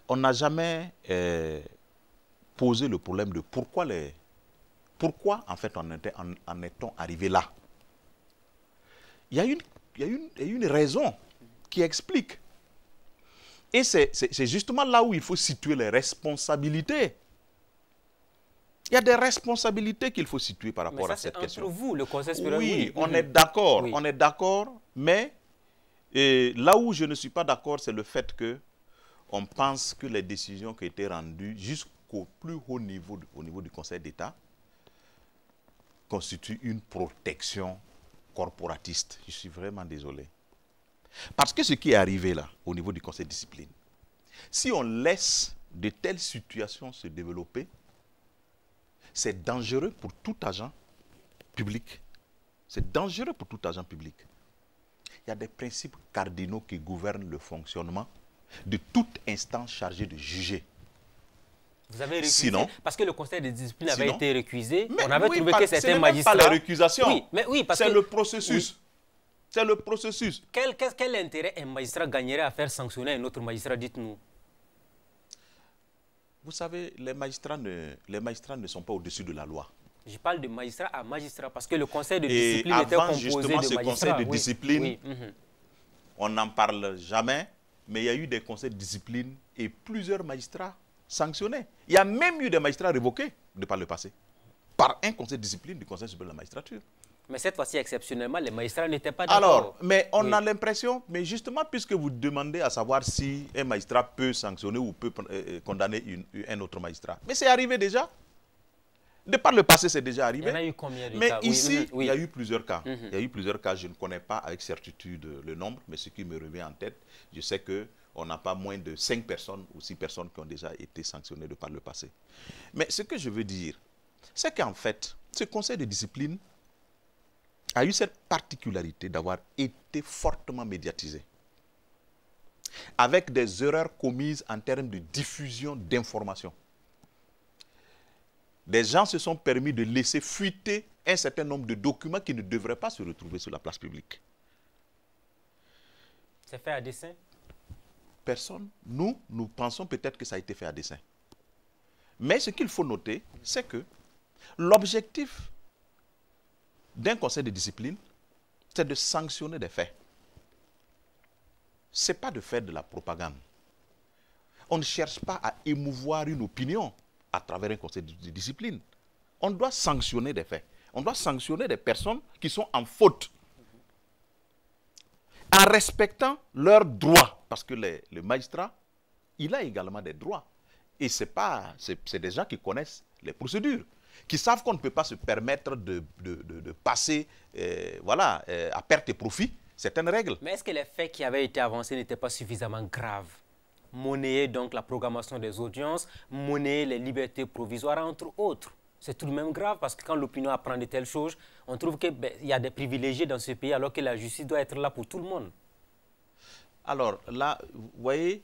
On n'a jamais posé le problème de pourquoi en fait en est-on arrivé là. Il y a une raison qui explique. Et c'est justement là où il faut situer les responsabilités. Il y a des responsabilités qu'il faut situer par rapport à cette question. Entre vous, le Conseil supérieur, oui, on est d'accord, oui. on est d'accord, mais là où je ne suis pas d'accord, c'est le fait que on pense que les décisions qui ont été rendues jusqu'au plus haut niveau, au niveau du Conseil d'État, constituent une protection corporatiste. Je suis vraiment désolé. Parce que ce qui est arrivé là, au niveau du Conseil de discipline, si on laisse de telles situations se développer, c'est dangereux pour tout agent public. C'est dangereux pour tout agent public. Il y a des principes cardinaux qui gouvernent le fonctionnement de toute instance chargée de juger. Vous avez récusé, sinon, parce que le Conseil de discipline avait été récusé, on avait trouvé que certains certains magistrats... pas la récusation, c'est le processus. Oui. C'est le processus. Quel intérêt un magistrat gagnerait à faire sanctionner un autre magistrat, dites-nous? Vous savez, les magistrats ne sont pas au-dessus de la loi. Je parle de magistrat à magistrat, parce que le Conseil de discipline était composé de magistrats. Ce Conseil de discipline, on n'en parle jamais, mais il y a eu des conseils de discipline et plusieurs magistrats sanctionnés. Il y a même eu des magistrats révoqués de par le passé, par un conseil de discipline du Conseil supérieur de la magistrature. Mais cette fois-ci, exceptionnellement, les magistrats n'étaient pas d'accord. Alors, mais on a l'impression, mais justement, puisque vous demandez à savoir si un magistrat peut sanctionner ou peut condamner un autre magistrat. Mais c'est arrivé déjà. De par le passé, c'est déjà arrivé. Il y en a eu combien de mais cas? Ici, il y a eu plusieurs cas. Il y a eu plusieurs cas. Je ne connais pas avec certitude le nombre, mais ce qui me revient en tête, je sais qu'on n'a pas moins de 5 personnes ou 6 personnes qui ont déjà été sanctionnées de par le passé. Mais ce que je veux dire, c'est qu'en fait, ce conseil de discipline a eu cette particularité d'avoir été fortement médiatisé, avec des erreurs commises en termes de diffusion d'informations. Des gens se sont permis de laisser fuiter un certain nombre de documents qui ne devraient pas se retrouver sur la place publique. C'est fait à dessein? Personne. Nous pensons peut-être que ça a été fait à dessein. Mais ce qu'il faut noter, c'est que l'objectif d'un conseil de discipline, c'est de sanctionner des faits. Ce n'est pas de faire de la propagande. On ne cherche pas à émouvoir une opinion à travers un conseil de discipline. On doit sanctionner des faits. On doit sanctionner des personnes qui sont en faute. En respectant leurs droits. Parce que le magistrat, il a également des droits. Et c'est des gens qui connaissent les procédures, qui savent qu'on ne peut pas se permettre de passer à perte et profit certaines règles. Mais est-ce que les faits qui avaient été avancés n'étaient pas suffisamment graves? Monnayer donc la programmation des audiences, monnayer les libertés provisoires, entre autres. C'est tout de même grave parce que quand l'opinion apprend de telles choses, on trouve qu'il y a des privilégiés dans ce pays alors que la justice doit être là pour tout le monde. Alors là, vous voyez,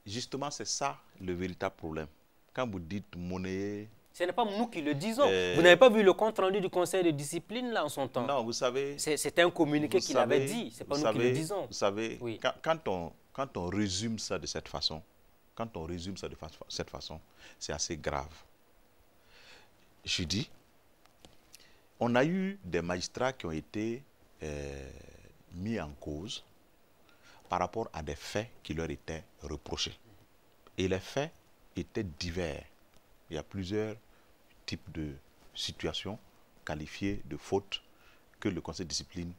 justement c'est ça le véritable problème. Quand vous dites monnayer... Ce n'est pas nous qui le disons. Vous n'avez pas vu le compte rendu du conseil de discipline là en son temps? Non, vous savez... C'était un communiqué qu'il avait dit. Ce n'est pas nous qui le disons. Vous savez, oui. Quand on résume ça de cette façon, c'est assez grave. Je dis, on a eu des magistrats qui ont été mis en cause par rapport à des faits qui leur étaient reprochés. Et les faits étaient divers. Il y a plusieurs types de situations qualifiées de fautes que le conseil de discipline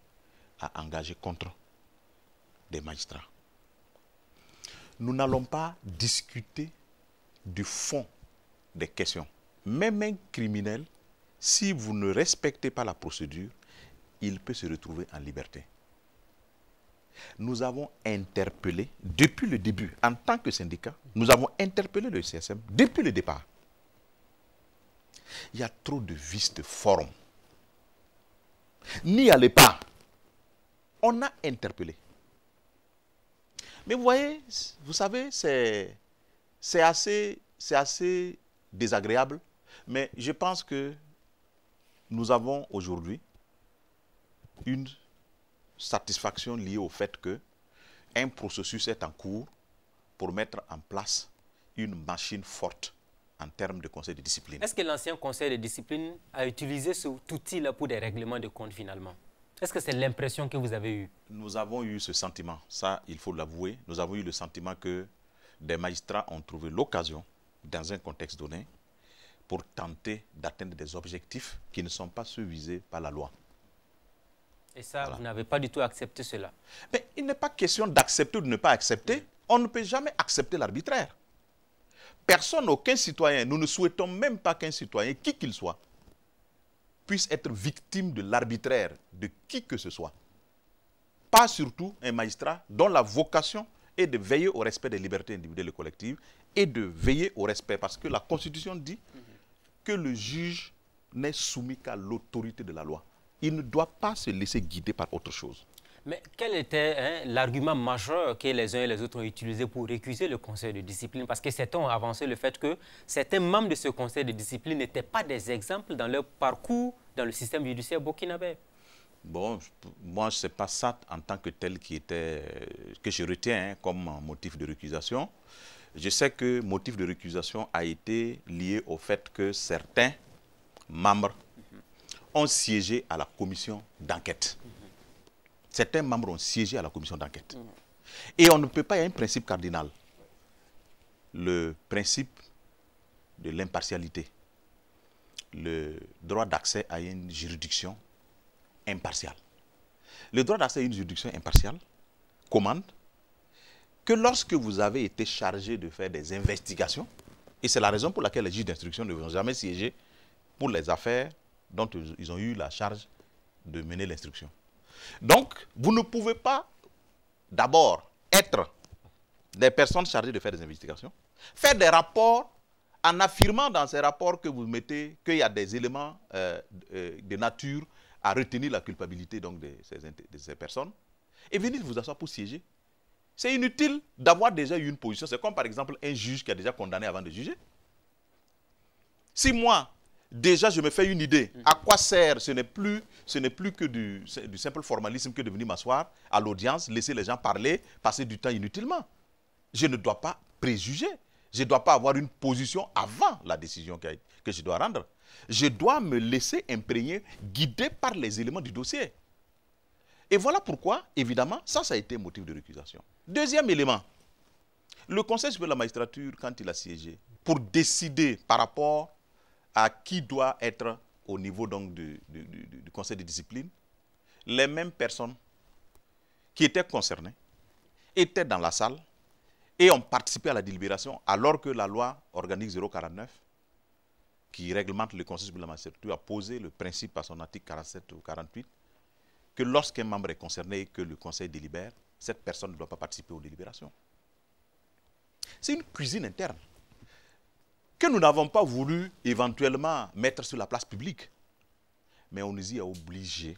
a engagées contre des magistrats. nous n'allons pas discuter du fond des questions. Même un criminel, si vous ne respectez pas la procédure, il peut se retrouver en liberté. Nous avons interpellé, depuis le début, en tant que syndicat, nous avons interpellé le CSM depuis le départ. Il y a trop de vices de forme. N'y allez pas. On a interpellé. Mais vous voyez, vous savez, c'est assez désagréable. Mais je pense que nous avons aujourd'hui une satisfaction liée au fait qu'un processus est en cours pour mettre en place une machine forte en termes de conseil de discipline. Est-ce que l'ancien conseil de discipline a utilisé cet outil-là pour des règlements de compte finalement? Est-ce que c'est l'impression que vous avez eue? Nous avons eu ce sentiment, ça il faut l'avouer, nous avons eu le sentiment que des magistrats ont trouvé l'occasion, dans un contexte donné, pour tenter d'atteindre des objectifs qui ne sont pas ceux visés par la loi. Et ça, vous n'avez pas du tout accepté cela? Mais il n'est pas question d'accepter ou de ne pas accepter. On ne peut jamais accepter l'arbitraire. Personne, aucun citoyen, nous ne souhaitons même pas qu'un citoyen, qui qu'il soit, puisse être victime de l'arbitraire de qui que ce soit. Pas surtout un magistrat dont la vocation est de veiller au respect des libertés individuelles et collectives et de veiller au respect, parce que la Constitution dit que le juge n'est soumis qu'à l'autorité de la loi. Il ne doit pas se laisser guider par autre chose. Mais quel était l'argument majeur que les uns et les autres ont utilisé pour récuser le conseil de discipline? Parce que certains ont avancé le fait que certains membres de ce conseil de discipline n'étaient pas des exemples dans leur parcours dans le système judiciaire burkinabé. Bon, moi, ce n'est pas ça en tant que tel que je retiens comme motif de récusation. Je sais que motif de récusation a été lié au fait que certains membres ont siégé à la commission d'enquête. Certains membres ont siégé à la commission d'enquête. Et on ne peut pas, il y a un principe cardinal. Le principe de l'impartialité. Le droit d'accès à une juridiction impartiale. Le droit d'accès à une juridiction impartiale commande que lorsque vous avez été chargé de faire des investigations, et c'est la raison pour laquelle les juges d'instruction ne vont jamais siéger pour les affaires dont ils ont eu la charge de mener l'instruction. Donc, vous ne pouvez pas d'abord être des personnes chargées de faire des investigations, faire des rapports en affirmant dans ces rapports que vous mettez qu'il y a des éléments de nature à retenir la culpabilité donc, de ces personnes, et venir vous asseoir pour siéger. C'est inutile d'avoir déjà eu une position. C'est comme par exemple un juge qui a déjà condamné avant de juger. Si moi, déjà je me fais une idée, à quoi sert, ce n'est plus que du simple formalisme que de venir m'asseoir à l'audience, laisser les gens parler, passer du temps inutilement. Je ne dois pas préjuger. Je ne dois pas avoir une position avant la décision que je dois rendre. Je dois me laisser imprégner, guider par les éléments du dossier. Et voilà pourquoi, évidemment, ça a été motif de récusation. Deuxième élément, le Conseil supérieur de la magistrature, quand il a siégé, pour décider par rapport à qui doit être au niveau donc, du Conseil de discipline, les mêmes personnes qui étaient concernées étaient dans la salle et ont participé à la délibération, alors que la loi organique 049, qui réglemente le Conseil supérieur de la magistrature, a posé le principe à son article 47 ou 48, que lorsqu'un membre est concerné et que le Conseil délibère, cette personne ne doit pas participer aux délibérations. C'est une cuisine interne que nous n'avons pas voulu éventuellement mettre sur la place publique. Mais on nous y a obligés.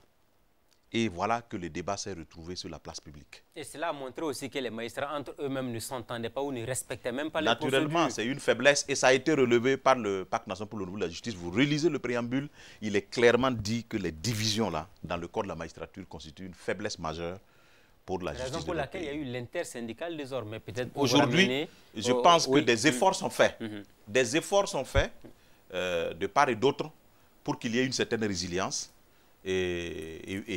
Et voilà que le débat s'est retrouvé sur la place publique. Et cela a montré aussi que les magistrats entre eux-mêmes ne s'entendaient pas ou ne respectaient même pas les procédures. Naturellement, c'est une faiblesse et ça a été relevé par le Pacte national pour le renouveau de la justice. Vous relisez le préambule, il est clairement dit que les divisions-là, dans le code de la magistrature, constituent une faiblesse majeure pour la justice. Raison pour laquelle il y a eu l'intersyndicale désormais, peut-être pour aujourd'hui, je pense que des efforts sont faits. Des efforts sont faits de part et d'autre pour qu'il y ait une certaine résilience et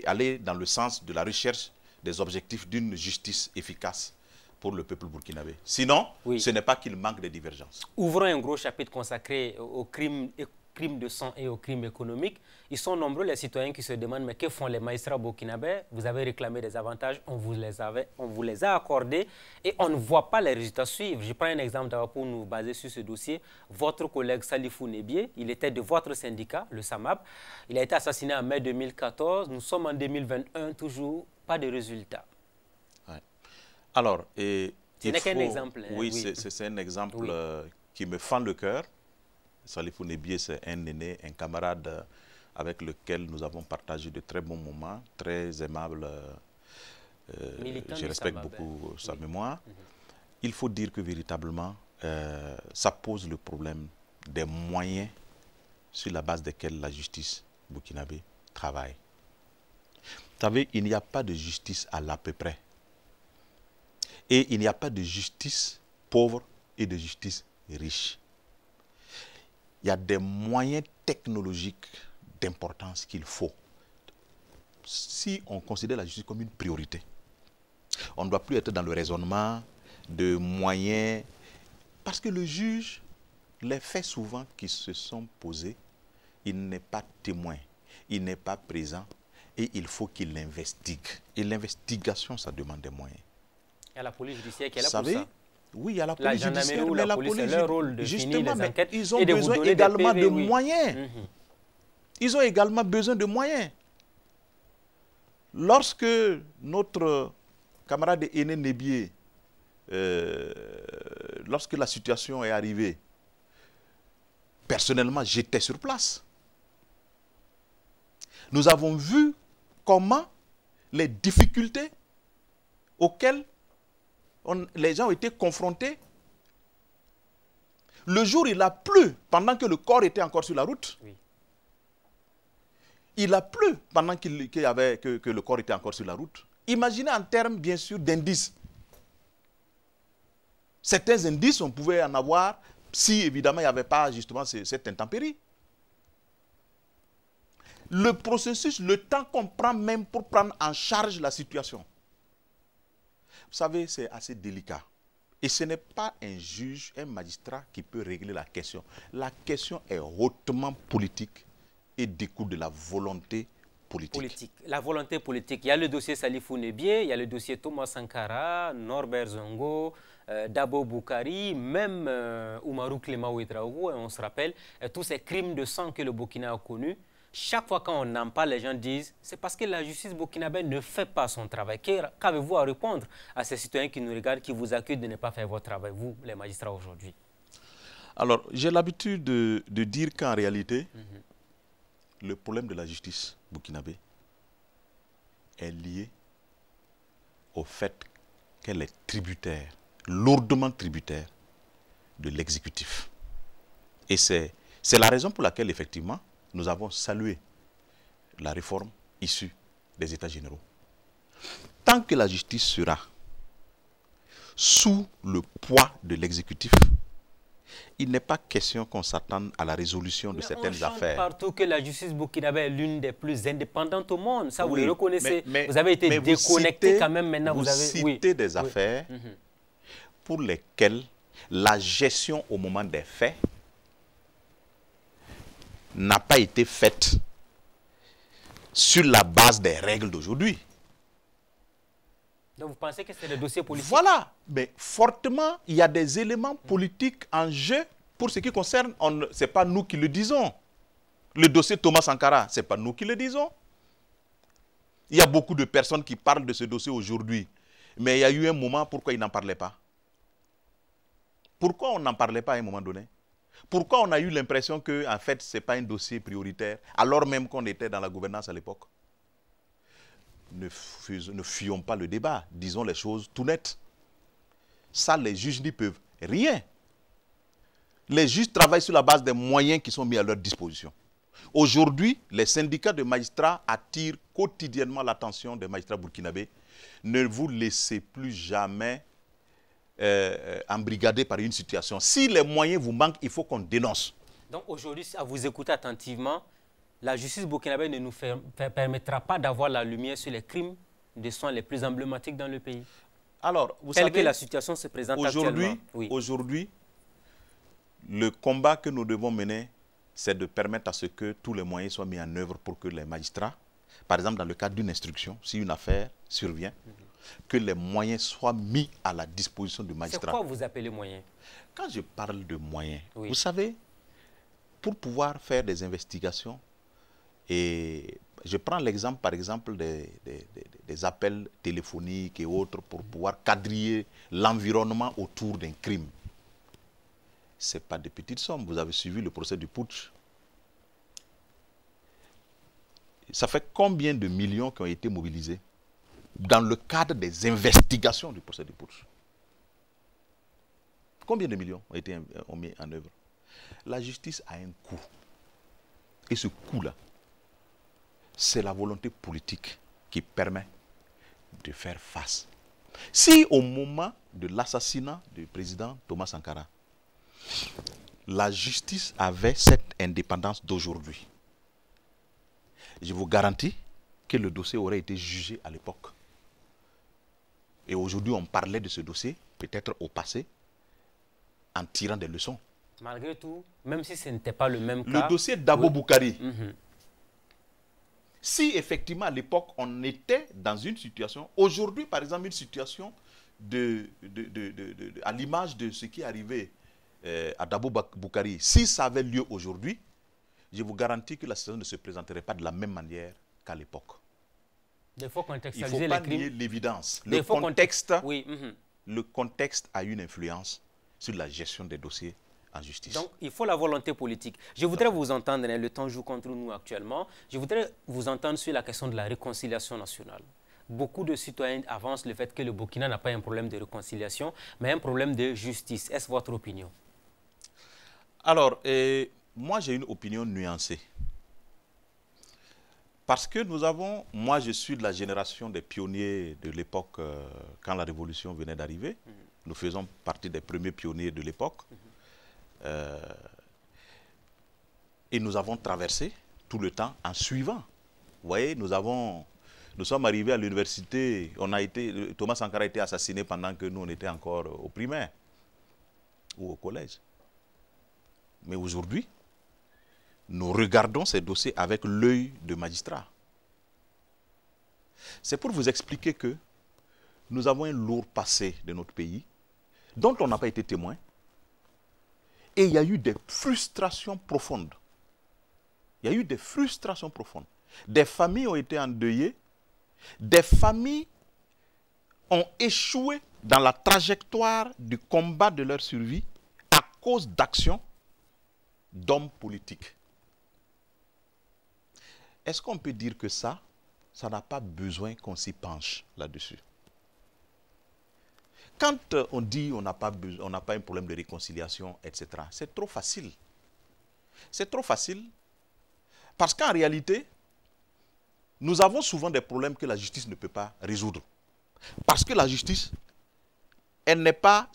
aller dans le sens de la recherche des objectifs d'une justice efficace pour le peuple burkinabé. Sinon, ce n'est pas qu'il manque de divergences. Ouvrons un gros chapitre consacré aux crimes crimes de sang et aux crimes économiques. Ils sont nombreux les citoyens qui se demandent mais que font les magistrats burkinabés? Vous avez réclamé des avantages, on vous les a accordés et on ne voit pas les résultats suivre. Je prends un exemple d'abord pour nous baser sur ce dossier. Votre collègue Salifou Nebié, il était de votre syndicat, le SAMAP. Il a été assassiné en mai 2014. Nous sommes en 2021, toujours pas de résultats. Ouais. Alors, ce n'est qu'un exemple. Oui, oui. C'est un exemple qui me fend le cœur. Salifou Nebié, c'est un aîné, un camarade avec lequel nous avons partagé de très bons moments, très aimable. Je respecte beaucoup sa mémoire. Il faut dire que véritablement, ça pose le problème des moyens sur la base desquels la justice burkinabé travaille. Vous savez, il n'y a pas de justice à l'à peu près. Et il n'y a pas de justice pauvre et de justice riche. Il y a des moyens technologiques d'importance qu'il faut. Si on considère la justice comme une priorité, on ne doit plus être dans le raisonnement de moyens. Parce que le juge, les faits souvent qui se sont posés, il n'est pas témoin, il n'est pas présent et il faut qu'il investigue. Et l'investigation, ça demande des moyens. Il y a la police judiciaire qui est là pour ça. Oui, il y a la police judiciaire, mais la police, c'est leur rôle de finir les enquêtes ils ont besoin également de moyens. Ils ont également besoin de moyens. Lorsque notre camarade aîné Nebié, lorsque la situation est arrivée, personnellement, j'étais sur place. Nous avons vu comment les difficultés auxquelles les gens ont été confrontés. Le jour, il a plu pendant que le corps était encore sur la route. Oui. Il a plu pendant que le corps était encore sur la route. Imaginez en termes, bien sûr, d'indices. Certains indices, on pouvait en avoir si, évidemment, il n'y avait pas justement cette intempérie. Le processus, le temps qu'on prend même pour prendre en charge la situation. Vous savez, c'est assez délicat. Et ce n'est pas un juge, un magistrat qui peut régler la question. La question est hautement politique et découle de la volonté politique. La volonté politique. Il y a le dossier Salifou Nebié, il y a le dossier Thomas Sankara, Norbert Zongo, Dabo Boukari, même Oumarou Clément Ouedraogo, et on se rappelle, tous ces crimes de sang que le Burkina a connus. Chaque fois qu'on en parle, les gens disent c'est parce que la justice burkinabé ne fait pas son travail. Qu'avez-vous à répondre à ces citoyens qui nous regardent, qui vous accusent de ne pas faire votre travail, vous, les magistrats, aujourd'hui? Alors, j'ai l'habitude de dire qu'en réalité, le problème de la justice burkinabé est lié au fait qu'elle est tributaire, lourdement tributaire de l'exécutif. Et c'est la raison pour laquelle, effectivement, nous avons salué la réforme issue des États généraux. Tant que la justice sera sous le poids de l'exécutif, il n'est pas question qu'on s'attende à la résolution de certaines affaires. On chante partout que la justice burkinabé est l'une des plus indépendantes au monde. Ça, vous le reconnaissez. Vous avez été déconnecté quand même maintenant. Vous citez des affaires pour lesquelles la gestion au moment des faits n'a pas été faite sur la base des règles d'aujourd'hui. Donc vous pensez que c'est des dossiers politiques? Voilà, mais fortement, il y a des éléments politiques en jeu pour ce qui concerne, ce n'est pas nous qui le disons. Le dossier Thomas Sankara, ce n'est pas nous qui le disons. Il y a beaucoup de personnes qui parlent de ce dossier aujourd'hui, mais il y a eu un moment, pourquoi ils n'en parlaient pas? Pourquoi on n'en parlait pas à un moment donné? Pourquoi on a eu l'impression que, en fait, ce n'est pas un dossier prioritaire, alors même qu'on était dans la gouvernance à l'époque? Ne fuyons pas le débat, disons les choses tout nettes. Ça, les juges n'y peuvent rien. Les juges travaillent sur la base des moyens qui sont mis à leur disposition. Aujourd'hui, les syndicats de magistrats attirent quotidiennement l'attention des magistrats burkinabés. Ne vous laissez plus jamais embrigadé par une situation. Si les moyens vous manquent, il faut qu'on dénonce. Donc aujourd'hui, à vous écouter attentivement, la justice burkinabé ne nous permettra pas d'avoir la lumière sur les crimes de sang les plus emblématiques dans le pays. Alors, vous savez, que la situation se présente actuellement. Aujourd'hui, le combat que nous devons mener, c'est de permettre à ce que tous les moyens soient mis en œuvre pour que les magistrats, par exemple dans le cadre d'une instruction, si une affaire survient, que les moyens soient mis à la disposition du magistrat. C'est quoi vous appelez moyens? Quand je parle de moyens, Oui. vous savez, pour pouvoir faire des investigations, et je prends l'exemple par exemple des appels téléphoniques et autres pour pouvoir quadriller l'environnement autour d'un crime. Ce n'est pas des petites sommes. Vous avez suivi le procès du putsch. Ça fait combien de millions qui ont été mobilisés dans le cadre des investigations du procès du putsch? Combien de millions ont mis en œuvre? La justice a un coût. Et ce coût-là, c'est la volonté politique qui permet de faire face. Si au moment de l'assassinat du président Thomas Sankara, la justice avait cette indépendance d'aujourd'hui, je vous garantis que le dossier aurait été jugé à l'époque. Et aujourd'hui, on parlait de ce dossier, peut-être au passé, en tirant des leçons. Malgré tout, même si ce n'était pas le même cas... Le dossier d'Abo Boukari, Mhm. si effectivement à l'époque on était dans une situation, aujourd'hui par exemple une situation à l'image de ce qui est arrivé à Dabo Boukari, si ça avait lieu aujourd'hui, je vous garantis que la situation ne se présenterait pas de la même manière qu'à l'époque. Il faut Il ne contextualiser faut pas les crimes. nier l'évidence. Mais Le contexte, oui, mhm. le contexte a une influence sur la gestion des dossiers en justice. Donc, il faut la volonté politique. Je voudrais vous entendre, hein, le temps joue contre nous actuellement, je voudrais vous entendre sur la question de la réconciliation nationale. Beaucoup de citoyens avancent le fait que le Burkina n'a pas un problème de réconciliation, mais un problème de justice. Est-ce votre opinion? Alors, moi j'ai une opinion nuancée. Parce que nous avons, moi je suis de la génération des pionniers de l'époque quand la révolution venait d'arriver. Nous faisons partie des premiers pionniers de l'époque. Et nous avons traversé tout le temps en suivant. Vous voyez, nous sommes arrivés à l'université, Thomas Sankara a été assassiné pendant que nous on était encore au primaire ou au collège. Mais aujourd'hui, nous regardons ces dossiers avec l'œil de magistrat. C'est pour vous expliquer que nous avons un lourd passé de notre pays dont on n'a pas été témoin. Et il y a eu des frustrations profondes. Il y a eu des frustrations profondes. Des familles ont été endeuillées. Des familles ont échoué dans la trajectoire du combat de leur survie à cause d'actions d'hommes politiques. Est-ce qu'on peut dire que ça n'a pas besoin qu'on s'y penche là-dessus? Quand on dit on n'a pas un problème de réconciliation, etc., c'est trop facile. C'est trop facile parce qu'en réalité, nous avons souvent des problèmes que la justice ne peut pas résoudre. Parce que la justice, elle n'est pas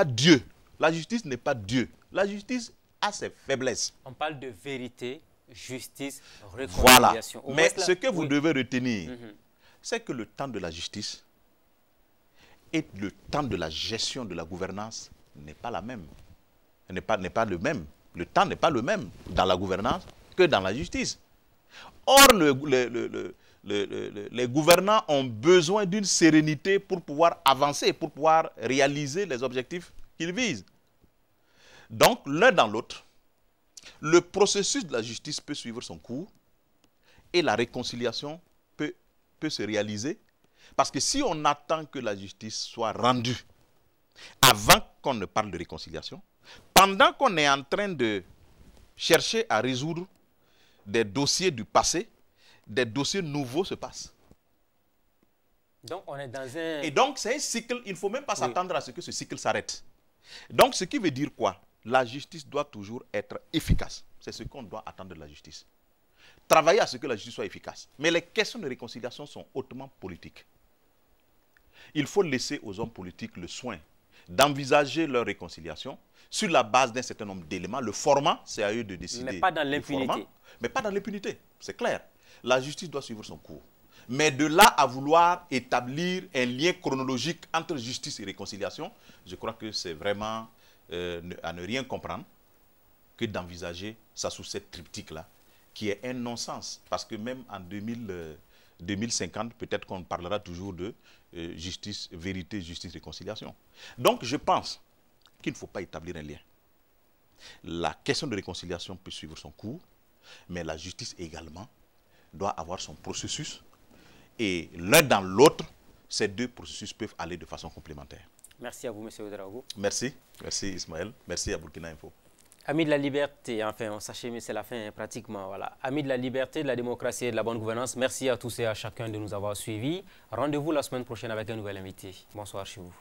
Dieu. La justice n'est pas Dieu. La justice a ses faiblesses. On parle de vérité, justice, réconciliation. Voilà. Mais ce que vous devez retenir, c'est que le temps de la justice et le temps de la gestion de la gouvernance n'est pas la même. N'est pas le même. Le temps n'est pas le même dans la gouvernance que dans la justice. Or, les gouvernants ont besoin d'une sérénité pour pouvoir avancer, pour pouvoir réaliser les objectifs qu'ils visent. Donc, l'un dans l'autre, le processus de la justice peut suivre son cours et la réconciliation peut se réaliser. Parce que si on attend que la justice soit rendue avant qu'on ne parle de réconciliation, pendant qu'on est en train de chercher à résoudre des dossiers du passé, des dossiers nouveaux se passent. Donc on est dans un... Et donc c'est un cycle, il ne faut même pas s'attendre à ce que ce cycle s'arrête. Donc ce qui veut dire quoi? La justice doit toujours être efficace. C'est ce qu'on doit attendre de la justice. Travailler à ce que la justice soit efficace. Mais les questions de réconciliation sont hautement politiques. Il faut laisser aux hommes politiques le soin d'envisager leur réconciliation sur la base d'un certain nombre d'éléments. Le format, c'est à eux de décider. Mais pas dans l'impunité. Mais pas dans l'impunité, c'est clair. La justice doit suivre son cours. Mais de là à vouloir établir un lien chronologique entre justice et réconciliation, je crois que c'est vraiment à ne rien comprendre. que d'envisager ça sous cette triptyque-là, qui est un non-sens. Parce que même en 2050, peut-être qu'on parlera toujours de justice, vérité, justice, réconciliation. Donc je pense qu'il ne faut pas établir un lien. La question de réconciliation peut suivre son cours, mais la justice également doit avoir son processus. Et l'un dans l'autre, ces deux processus peuvent aller de façon complémentaire. Merci à vous, M. Ouedraogo. Merci. Merci Ismaël. Merci à Burkina Info. Amis de la liberté, enfin, sachez, mais c'est la fin pratiquement. Voilà. Amis de la liberté, de la démocratie et de la bonne gouvernance, merci à tous et à chacun de nous avoir suivis. Rendez-vous la semaine prochaine avec un nouvel invité. Bonsoir chez vous.